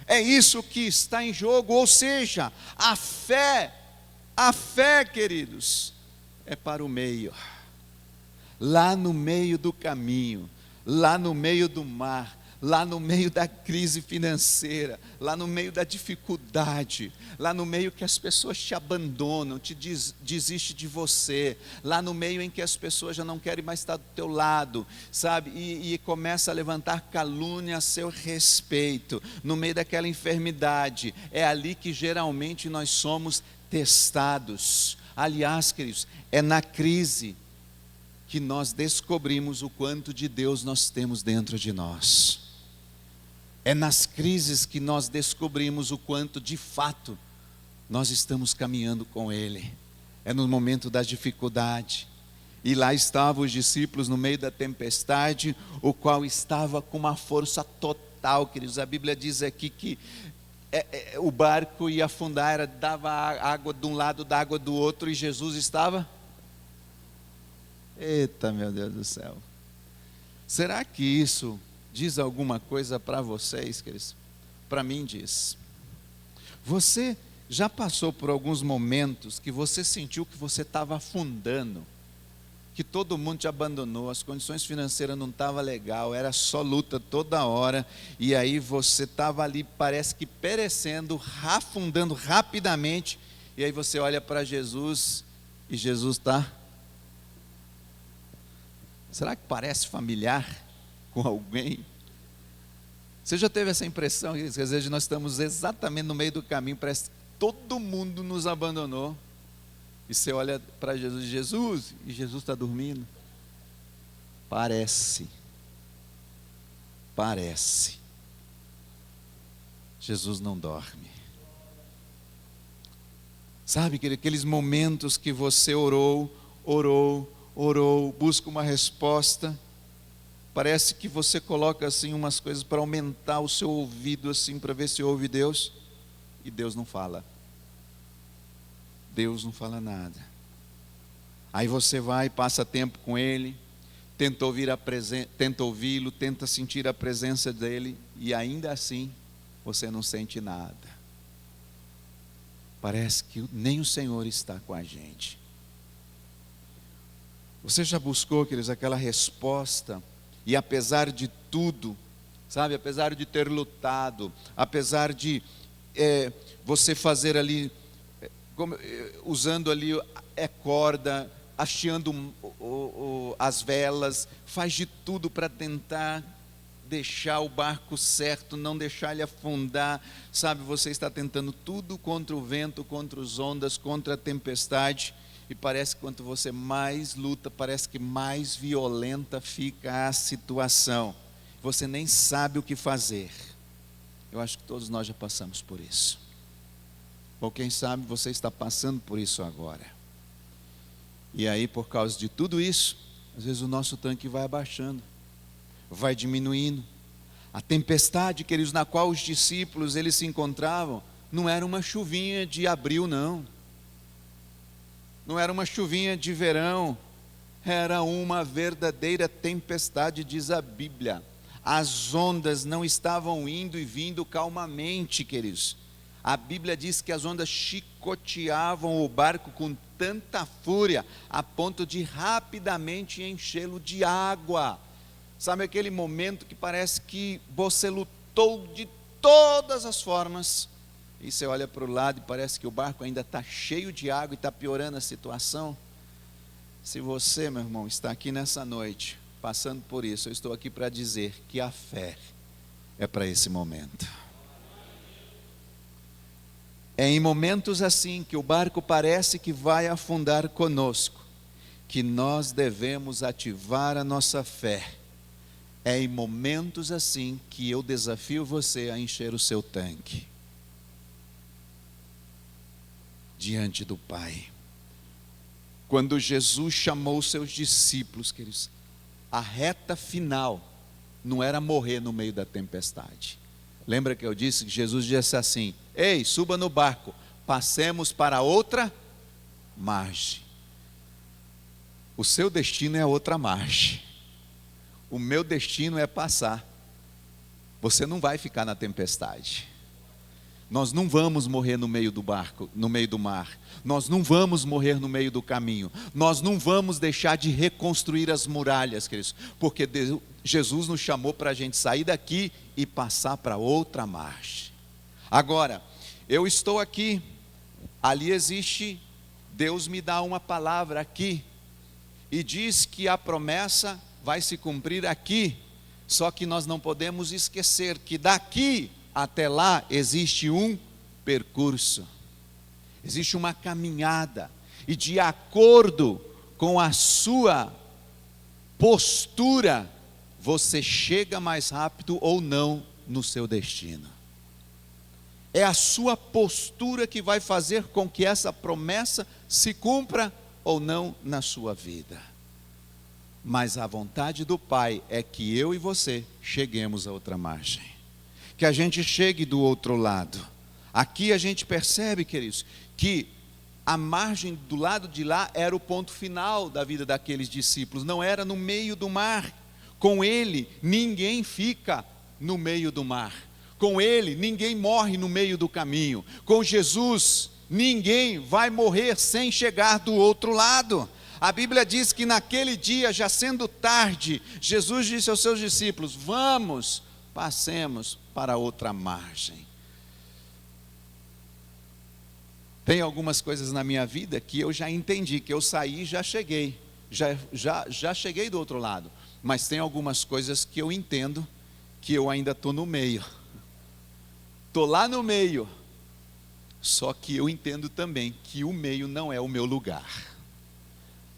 A: É isso que está em jogo, ou seja, a fé, queridos, é para o meio, lá no meio do caminho, lá no meio do mar, lá no meio da crise financeira, lá no meio da dificuldade, lá no meio que as pessoas te abandonam, desistem de você, lá no meio em que as pessoas já não querem mais estar do teu lado, sabe, e começa a levantar calúnia a seu respeito, no meio daquela enfermidade. É ali que geralmente nós somos testados. Aliás, queridos, é na crise que nós descobrimos o quanto de Deus nós temos dentro de nós. É nas crises que nós descobrimos o quanto de fato nós estamos caminhando com Ele. É no momento da dificuldade. E lá estavam os discípulos no meio da tempestade, o qual estava com uma força total, queridos. A Bíblia diz aqui que o barco ia afundar, dava água de um lado, da água do outro, e Jesus estava... Eita, meu Deus do céu. Será que isso diz alguma coisa para vocês, queridos? Para mim diz. Você já passou por alguns momentos que você sentiu que você estava afundando, que todo mundo te abandonou, as condições financeiras não estavam legal, era só luta toda hora, e aí você estava ali, parece que perecendo, afundando rapidamente, e aí você olha para Jesus, e Jesus está... Será que parece familiar com alguém? Você já teve essa impressão, que às vezes nós estamos exatamente no meio do caminho, parece que todo mundo nos abandonou, e você olha para Jesus, e Jesus está dormindo? Parece. Jesus não dorme. Sabe, aqueles momentos que você orou, busca uma resposta, parece que você coloca assim umas coisas para aumentar o seu ouvido assim, para ver se ouve Deus, e Deus não fala. Deus não fala nada. Aí você vai, passa tempo com Ele, tenta ouvi-lo, tenta sentir a presença dEle, e ainda assim você não sente nada. Parece que nem o Senhor está com a gente. Você já buscou, queridos, aquela resposta, e apesar de tudo, sabe, apesar de ter lutado, apesar de você fazer ali, usando ali corda, hasteando as velas, faz de tudo para tentar deixar o barco certo, não deixar ele afundar, sabe, você está tentando tudo contra o vento, contra as ondas, contra a tempestade, e parece que quanto você mais luta, parece que mais violenta fica a situação, você nem sabe o que fazer. Eu acho que todos nós já passamos por isso. Ou quem sabe você está passando por isso agora. E aí, por causa de tudo isso, às vezes o nosso tanque vai abaixando, vai diminuindo. A tempestade, queridos, na qual os discípulos eles se encontravam, não era uma chuvinha de abril, não era uma chuvinha de verão, era uma verdadeira tempestade, diz a Bíblia. As ondas não estavam indo e vindo calmamente, queridos. A Bíblia diz que as ondas chicoteavam o barco com tanta fúria, a ponto de rapidamente enchê-lo de água. Sabe aquele momento que parece que você lutou de todas as formas, e você olha para o lado e parece que o barco ainda está cheio de água e está piorando a situação? Se você, meu irmão, está aqui nessa noite, passando por isso, eu estou aqui para dizer que a fé é para esse momento. É em momentos assim, que o barco parece que vai afundar conosco, que nós devemos ativar a nossa fé. É em momentos assim que eu desafio você a encher o seu tanque diante do Pai. Quando Jesus chamou os seus discípulos, queridos, a reta final não era morrer no meio da tempestade. Lembra que eu disse que Jesus disse assim: ei, suba no barco, passemos para outra margem. O seu destino é a outra margem. O meu destino é passar. Você não vai ficar na tempestade. Nós não vamos morrer no meio do barco, no meio do mar. Nós não vamos morrer no meio do caminho. Nós não vamos deixar de reconstruir as muralhas, queridos, porque Jesus nos chamou para a gente sair daqui e passar para outra margem. Agora, eu estou aqui, ali existe, Deus me dá uma palavra aqui, e diz que a promessa vai se cumprir aqui, só que nós não podemos esquecer que daqui até lá existe um percurso, existe uma caminhada, e de acordo com a sua postura, você chega mais rápido ou não no seu destino. É a sua postura que vai fazer com que essa promessa se cumpra ou não na sua vida. Mas a vontade do Pai é que eu e você cheguemos a outra margem, que a gente chegue do outro lado. Aqui a gente percebe, queridos, que a margem do lado de lá era o ponto final da vida daqueles discípulos, não era no meio do mar. Com ele, ninguém fica no meio do mar. Com ele, ninguém morre no meio do caminho. Com Jesus, ninguém vai morrer sem chegar do outro lado. A Bíblia diz que naquele dia, já sendo tarde, Jesus disse aos seus discípulos: vamos, passemos para outra margem. Tem algumas coisas na minha vida que eu já entendi, que eu saí e já cheguei, já cheguei do outro lado. Mas tem algumas coisas que eu entendo que eu ainda estou no meio. Estou lá no meio. Só que eu entendo também que o meio não é o meu lugar.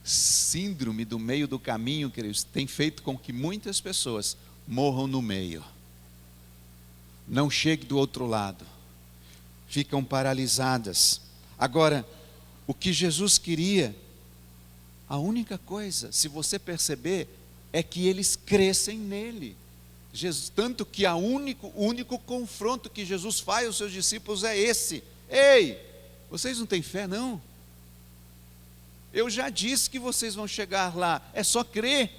A: Síndrome do meio do caminho, queridos, tem feito com que muitas pessoas morram no meio. Não cheguem do outro lado. Ficam paralisadas. Agora, o que Jesus queria, a única coisa, se você perceber, é que eles crescem nele. Tanto que o único confronto que Jesus faz aos seus discípulos é esse: ei, vocês não têm fé não? Eu já disse que vocês vão chegar lá, é só crer.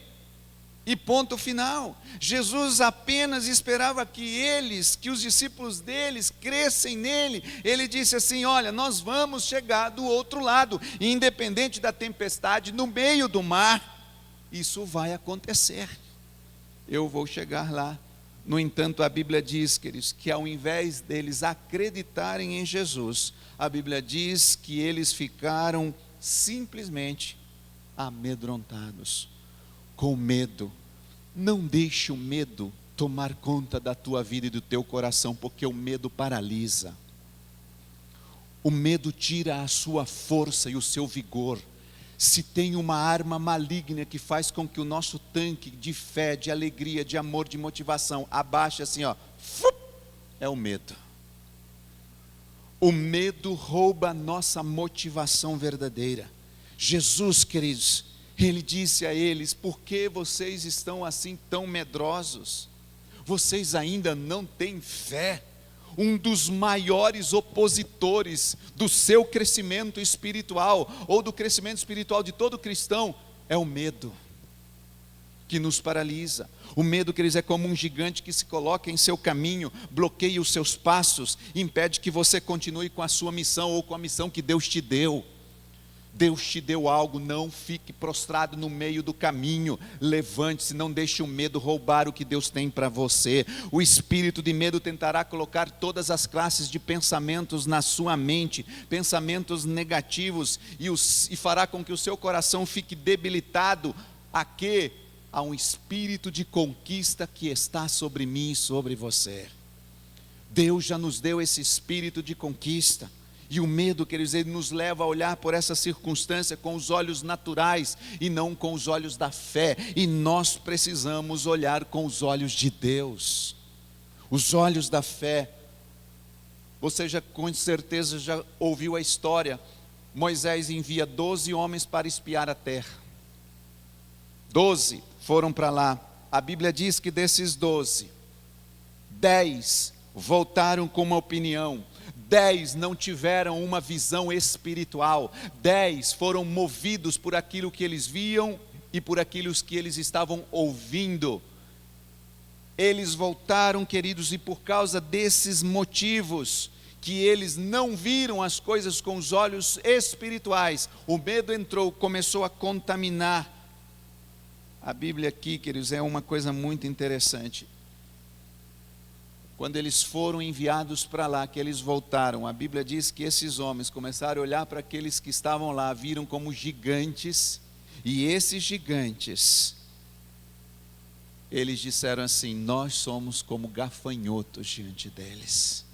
A: E ponto final. Jesus apenas esperava que os discípulos deles crescem nele. Ele disse assim: olha, nós vamos chegar do outro lado, e independente da tempestade, no meio do mar, isso vai acontecer. Eu vou chegar lá. No entanto, a Bíblia diz, queridos, que ao invés deles acreditarem em Jesus, a Bíblia diz que eles ficaram simplesmente amedrontados, com medo. Não deixe o medo tomar conta da tua vida e do teu coração, porque o medo paralisa. O medo tira a sua força e o seu vigor. Se tem uma arma maligna que faz com que o nosso tanque de fé, de alegria, de amor, de motivação abaixe assim, é o medo. O medo rouba a nossa motivação verdadeira. Jesus, queridos, Ele disse a eles: por que vocês estão assim tão medrosos? Vocês ainda não têm fé. Um dos maiores opositores do seu crescimento espiritual, ou do crescimento espiritual de todo cristão, é o medo, que nos paralisa. O medo, queridos, é como um gigante que se coloca em seu caminho, bloqueia os seus passos, impede que você continue com a sua missão, ou com a missão que Deus te deu. Deus te deu algo, não fique prostrado no meio do caminho, levante-se, não deixe o medo roubar o que Deus tem para você. O espírito de medo tentará colocar todas as classes de pensamentos na sua mente, pensamentos negativos, e fará com que o seu coração fique debilitado. Há um espírito de conquista que está sobre mim e sobre você. Deus já nos deu esse espírito de conquista. E o medo, queridos, ele nos leva a olhar por essa circunstância com os olhos naturais e não com os olhos da fé. E nós precisamos olhar com os olhos de Deus, os olhos da fé. Você já com certeza já ouviu a história. Moisés envia 12 homens para espiar a terra. 12 foram para lá. A Bíblia diz que desses 12, 10 voltaram com uma opinião. 10 não tiveram uma visão espiritual. 10 foram movidos por aquilo que eles viam e por aquilo que eles estavam ouvindo. Eles voltaram, queridos, e por causa desses motivos, que eles não viram as coisas com os olhos espirituais, o medo entrou, começou a contaminar. A Bíblia aqui, queridos, é uma coisa muito interessante. Quando eles foram enviados para lá, que eles voltaram, a Bíblia diz que esses homens começaram a olhar para aqueles que estavam lá, viram como gigantes, e esses gigantes, eles disseram assim: nós somos como gafanhotos diante deles,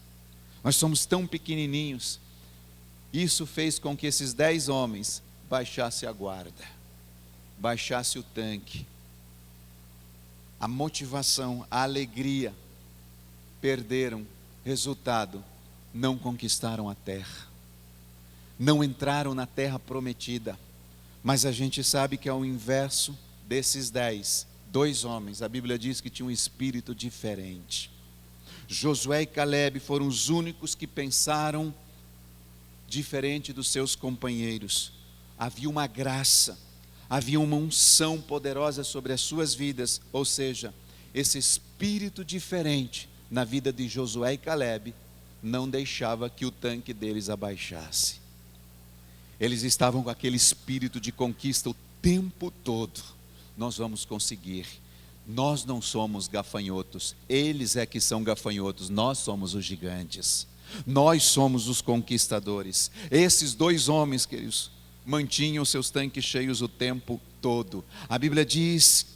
A: nós somos tão pequenininhos. Isso fez com que esses 10 homens baixassem a guarda, baixassem o tanque, a motivação, a alegria, perderam. Resultado, não conquistaram a terra, não entraram na terra prometida. Mas a gente sabe que ao inverso desses 10, 2 homens, a Bíblia diz que tinham um espírito diferente. Josué e Calebe foram os únicos que pensaram diferente dos seus companheiros. Havia uma graça, havia uma unção poderosa sobre as suas vidas, ou seja, esse espírito diferente na vida de Josué e Calebe não deixava que o tanque deles abaixasse. Eles estavam com aquele espírito de conquista o tempo todo. Nós vamos conseguir. Nós não somos gafanhotos, eles é que são gafanhotos, nós somos os gigantes. Nós somos os conquistadores. Esses dois homens, queridos, mantinham seus tanques cheios o tempo todo. A Bíblia diz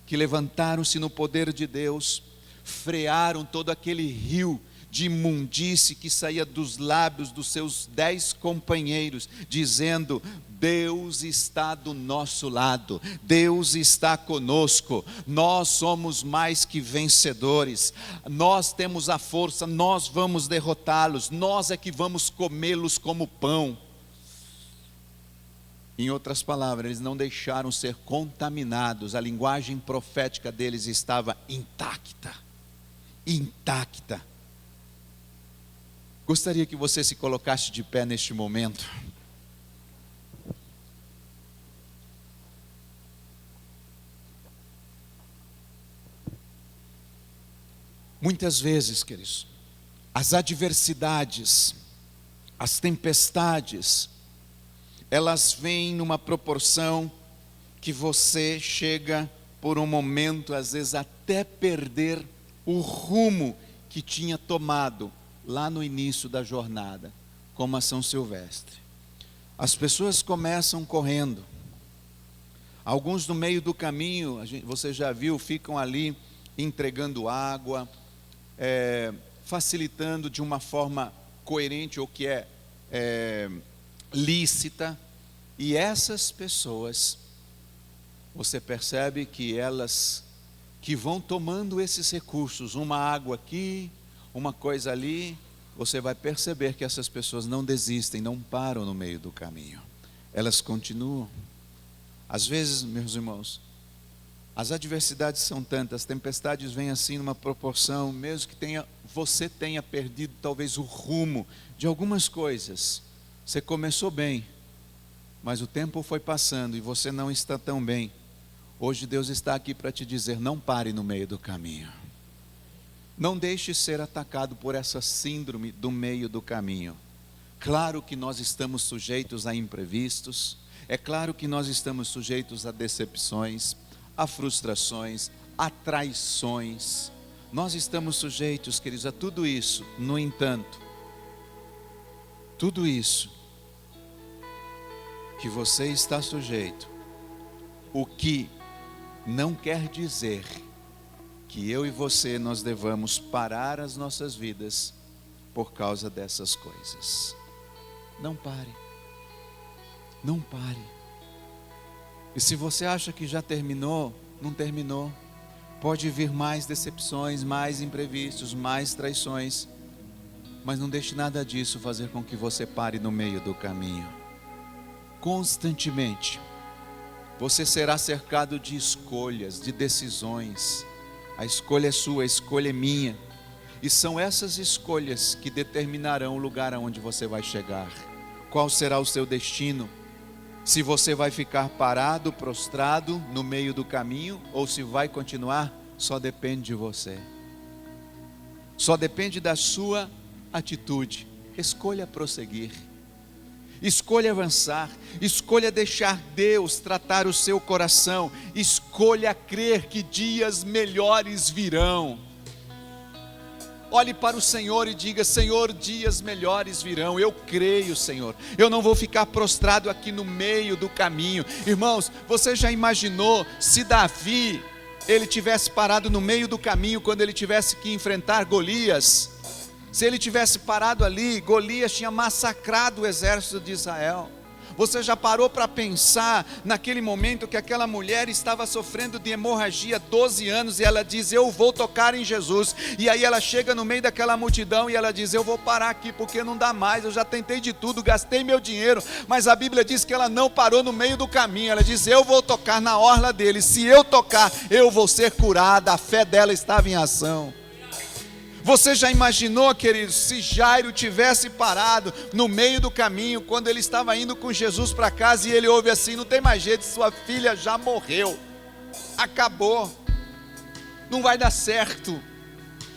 A: que levantaram-se no poder de Deus, frearam todo aquele rio de imundície que saía dos lábios dos seus 10 companheiros, dizendo: Deus está do nosso lado, Deus está conosco, nós somos mais que vencedores, nós temos a força, nós vamos derrotá-los, nós é que vamos comê-los como pão. Em outras palavras, eles não deixaram ser contaminados, a linguagem profética deles estava intacta, intacta. Gostaria que você se colocasse de pé neste momento. Muitas vezes, queridos, as adversidades, as tempestades, elas vêm numa proporção que você chega por um momento, às vezes até perder o rumo que tinha tomado lá no início da jornada, como a São Silvestre. As pessoas começam correndo, alguns no meio do caminho, você já viu, ficam ali entregando água, facilitando de uma forma coerente ou que é lícita, e essas pessoas, você percebe que elas que vão tomando esses recursos, uma água aqui, uma coisa ali, você vai perceber que essas pessoas não desistem, não param no meio do caminho, elas continuam. Às vezes, meus irmãos, as adversidades são tantas, as tempestades vêm assim numa proporção, mesmo que você tenha perdido talvez o rumo de algumas coisas. Você começou bem, mas o tempo foi passando e você não está tão bem. Hoje Deus está aqui para te dizer: não pare no meio do caminho. Não deixe ser atacado por essa síndrome do meio do caminho. Claro que nós estamos sujeitos a imprevistos, é claro que nós estamos sujeitos a decepções, a frustrações, a traições. Nós estamos sujeitos, queridos, a tudo isso. No entanto, tudo isso que você está sujeito, o que não quer dizer que eu e você nós devamos parar as nossas vidas por causa dessas coisas. Não pare, não pare. E se você acha que já terminou, não terminou. Pode vir mais decepções, mais imprevistos, mais traições, mas não deixe nada disso fazer com que você pare no meio do caminho. Constantemente você será cercado de escolhas, de decisões. A escolha é sua, a escolha é minha. E são essas escolhas que determinarão o lugar aonde você vai chegar. Qual será o seu destino? Se você vai ficar parado, prostrado no meio do caminho, ou se vai continuar, só depende de você. Só depende da sua atitude. Escolha prosseguir. Escolha avançar, escolha deixar Deus tratar o seu coração, escolha crer que dias melhores virão. Olhe para o Senhor e diga: Senhor, dias melhores virão. Eu creio, Senhor, eu não vou ficar prostrado aqui no meio do caminho. Irmãos, você já imaginou se Davi, ele tivesse parado no meio do caminho quando ele tivesse que enfrentar Golias? Se ele tivesse parado ali, Golias tinha massacrado o exército de Israel. Você já parou para pensar naquele momento que aquela mulher estava sofrendo de hemorragia há 12 anos e ela diz: eu vou tocar em Jesus. E aí ela chega no meio daquela multidão e ela diz: eu vou parar aqui porque não dá mais, eu já tentei de tudo, gastei meu dinheiro. Mas a Bíblia diz que ela não parou no meio do caminho, ela diz: eu vou tocar na orla dele, se eu tocar eu vou ser curada. A fé dela estava em ação. Você já imaginou, queridos, se Jairo tivesse parado no meio do caminho, quando ele estava indo com Jesus para casa, e ele ouve assim: não tem mais jeito, sua filha já morreu, acabou, não vai dar certo.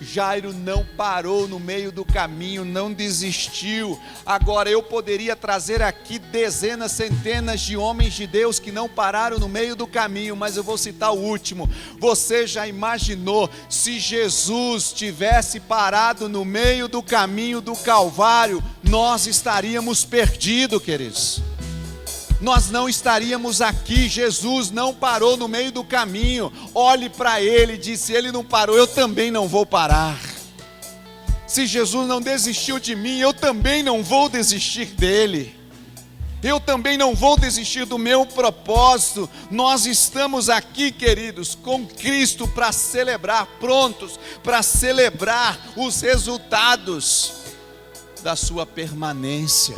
A: Jairo não parou no meio do caminho, não desistiu. Agora eu poderia trazer aqui dezenas, centenas de homens de Deus que não pararam no meio do caminho, mas eu vou citar o último. Você já imaginou se Jesus tivesse parado no meio do caminho do Calvário? Nós estaríamos perdidos, queridos. Nós não estaríamos aqui. Jesus não parou no meio do caminho. Olhe para ele e disse: ele não parou, eu também não vou parar. Se Jesus não desistiu de mim, eu também não vou desistir dele. Eu também não vou desistir do meu propósito. Nós estamos aqui, queridos, com Cristo para celebrar, prontos para celebrar os resultados da sua permanência,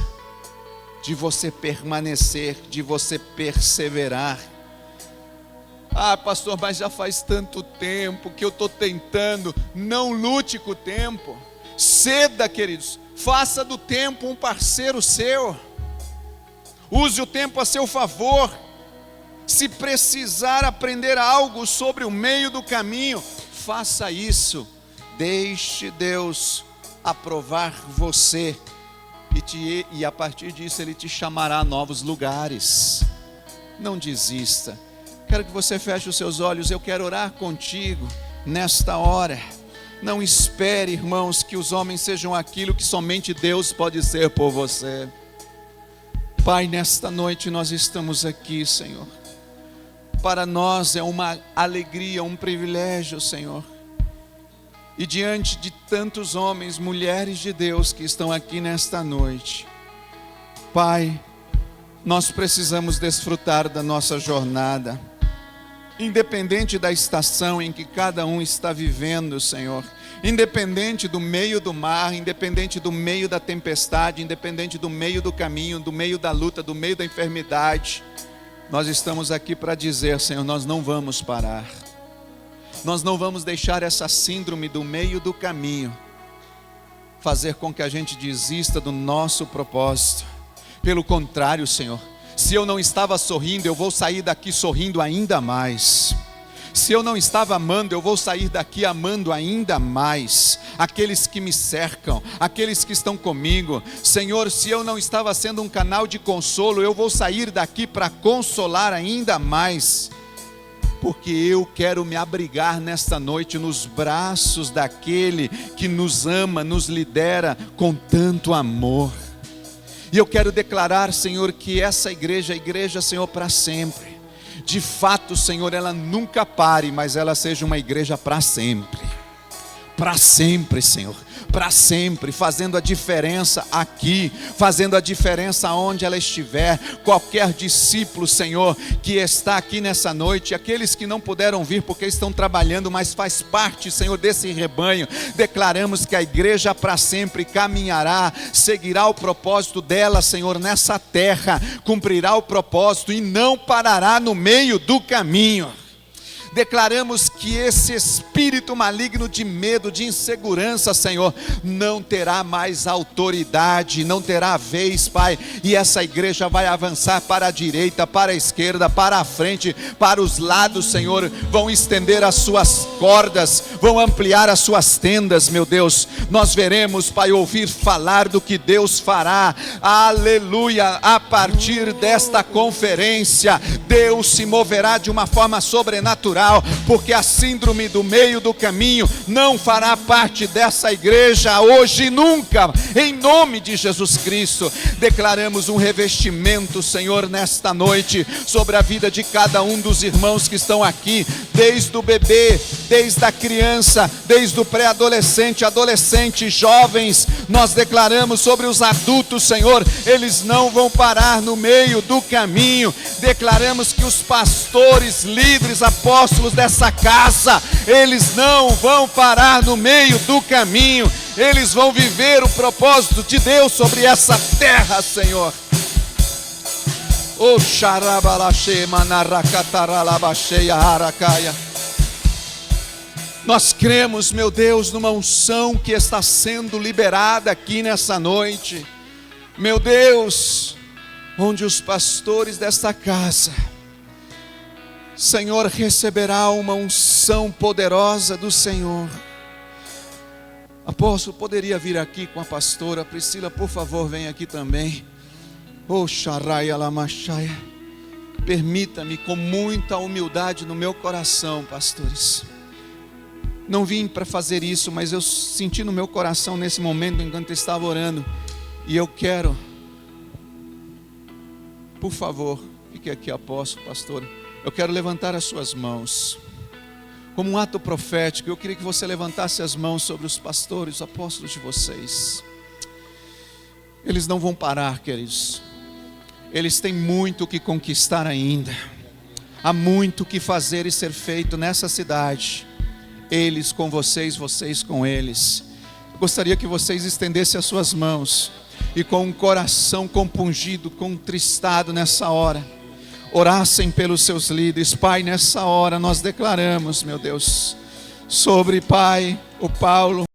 A: de você permanecer, de você perseverar. Ah, pastor, mas já faz tanto tempo que eu estou tentando. Não lute com o tempo. Ceda, queridos. Faça do tempo um parceiro seu. Use o tempo a seu favor. Se precisar aprender algo sobre o meio do caminho, faça isso. Deixe Deus aprovar você. E a partir disso Ele te chamará a novos lugares. Não desista. Quero que você feche os seus olhos. Eu quero orar contigo nesta hora. Não espere, irmãos, que os homens sejam aquilo que somente Deus pode ser por você. Pai, nesta noite nós estamos aqui, Senhor. Para nós é uma alegria, um privilégio, Senhor. E diante de tantos homens, mulheres de Deus que estão aqui nesta noite, Pai, nós precisamos desfrutar da nossa jornada, independente da estação em que cada um está vivendo, Senhor, independente do meio do mar, independente do meio da tempestade, independente do meio do caminho, do meio da luta, do meio da enfermidade, nós estamos aqui para dizer, Senhor, nós não vamos parar. Nós não vamos deixar essa síndrome do meio do caminho fazer com que a gente desista do nosso propósito. Pelo contrário, Senhor, se eu não estava sorrindo, eu vou sair daqui sorrindo ainda mais. Se eu não estava amando, eu vou sair daqui amando ainda mais aqueles que me cercam, aqueles que estão comigo. Senhor, se eu não estava sendo um canal de consolo, eu vou sair daqui para consolar ainda mais. Porque eu quero me abrigar nesta noite nos braços daquele que nos ama, nos lidera com tanto amor. E eu quero declarar, Senhor, que essa igreja é a igreja, Senhor, para sempre. De fato, Senhor, ela nunca pare, mas ela seja uma igreja para sempre. Para sempre, Senhor. Para sempre, fazendo a diferença aqui, fazendo a diferença onde ela estiver. Qualquer discípulo, Senhor, que está aqui nessa noite, aqueles que não puderam vir porque estão trabalhando, mas faz parte, Senhor, desse rebanho, declaramos que a igreja para sempre caminhará, seguirá o propósito dela, Senhor, nessa terra, cumprirá o propósito e não parará no meio do caminho. Declaramos que esse espírito maligno de medo, de insegurança, Senhor, não terá mais autoridade, não terá vez, Pai, e essa igreja vai avançar para a direita, para a esquerda, para a frente, para os lados, Senhor, vão estender as suas cordas, vão ampliar as suas tendas, meu Deus. Nós veremos, Pai, ouvir falar do que Deus fará, aleluia. A partir desta conferência, Deus se moverá de uma forma sobrenatural, porque a síndrome do meio do caminho não fará parte dessa igreja hoje e nunca, em nome de Jesus Cristo. Declaramos um revestimento, Senhor, nesta noite, sobre a vida de cada um dos irmãos que estão aqui, desde o bebê, desde a criança, desde o pré-adolescente, adolescente, jovens. Nós declaramos sobre os adultos, Senhor, eles não vão parar no meio do caminho. Declaramos que os pastores, líderes, apóstolos dessa casa, eles não vão parar no meio do caminho, eles vão viver o propósito de Deus sobre essa terra, Senhor. O xarabalaxe manarakataralabaxeia harakaya. Nós cremos, meu Deus, numa unção que está sendo liberada aqui nessa noite. Meu Deus, onde os pastores desta casa, Senhor, receberá uma unção poderosa do Senhor. Apóstolo, poderia vir aqui com a pastora Priscila, por favor, vem aqui também. Oh, Sharaia Lamachaya. Permita-me com muita humildade no meu coração, pastores. Não vim para fazer isso, mas eu senti no meu coração nesse momento enquanto eu estava orando. E eu quero, por favor, fique aqui, apóstolo, pastor. Eu quero levantar as suas mãos. Como um ato profético, eu queria que você levantasse as mãos sobre os pastores, os apóstolos de vocês. Eles não vão parar, queridos. Eles têm muito o que conquistar ainda. Há muito o que fazer e ser feito nessa cidade. Eles com vocês, vocês com eles. Eu gostaria que vocês estendessem as suas mãos e com um coração compungido, contristado nessa hora, orassem pelos seus líderes. Pai, nessa hora nós declaramos, meu Deus, sobre, Pai, o Paulo,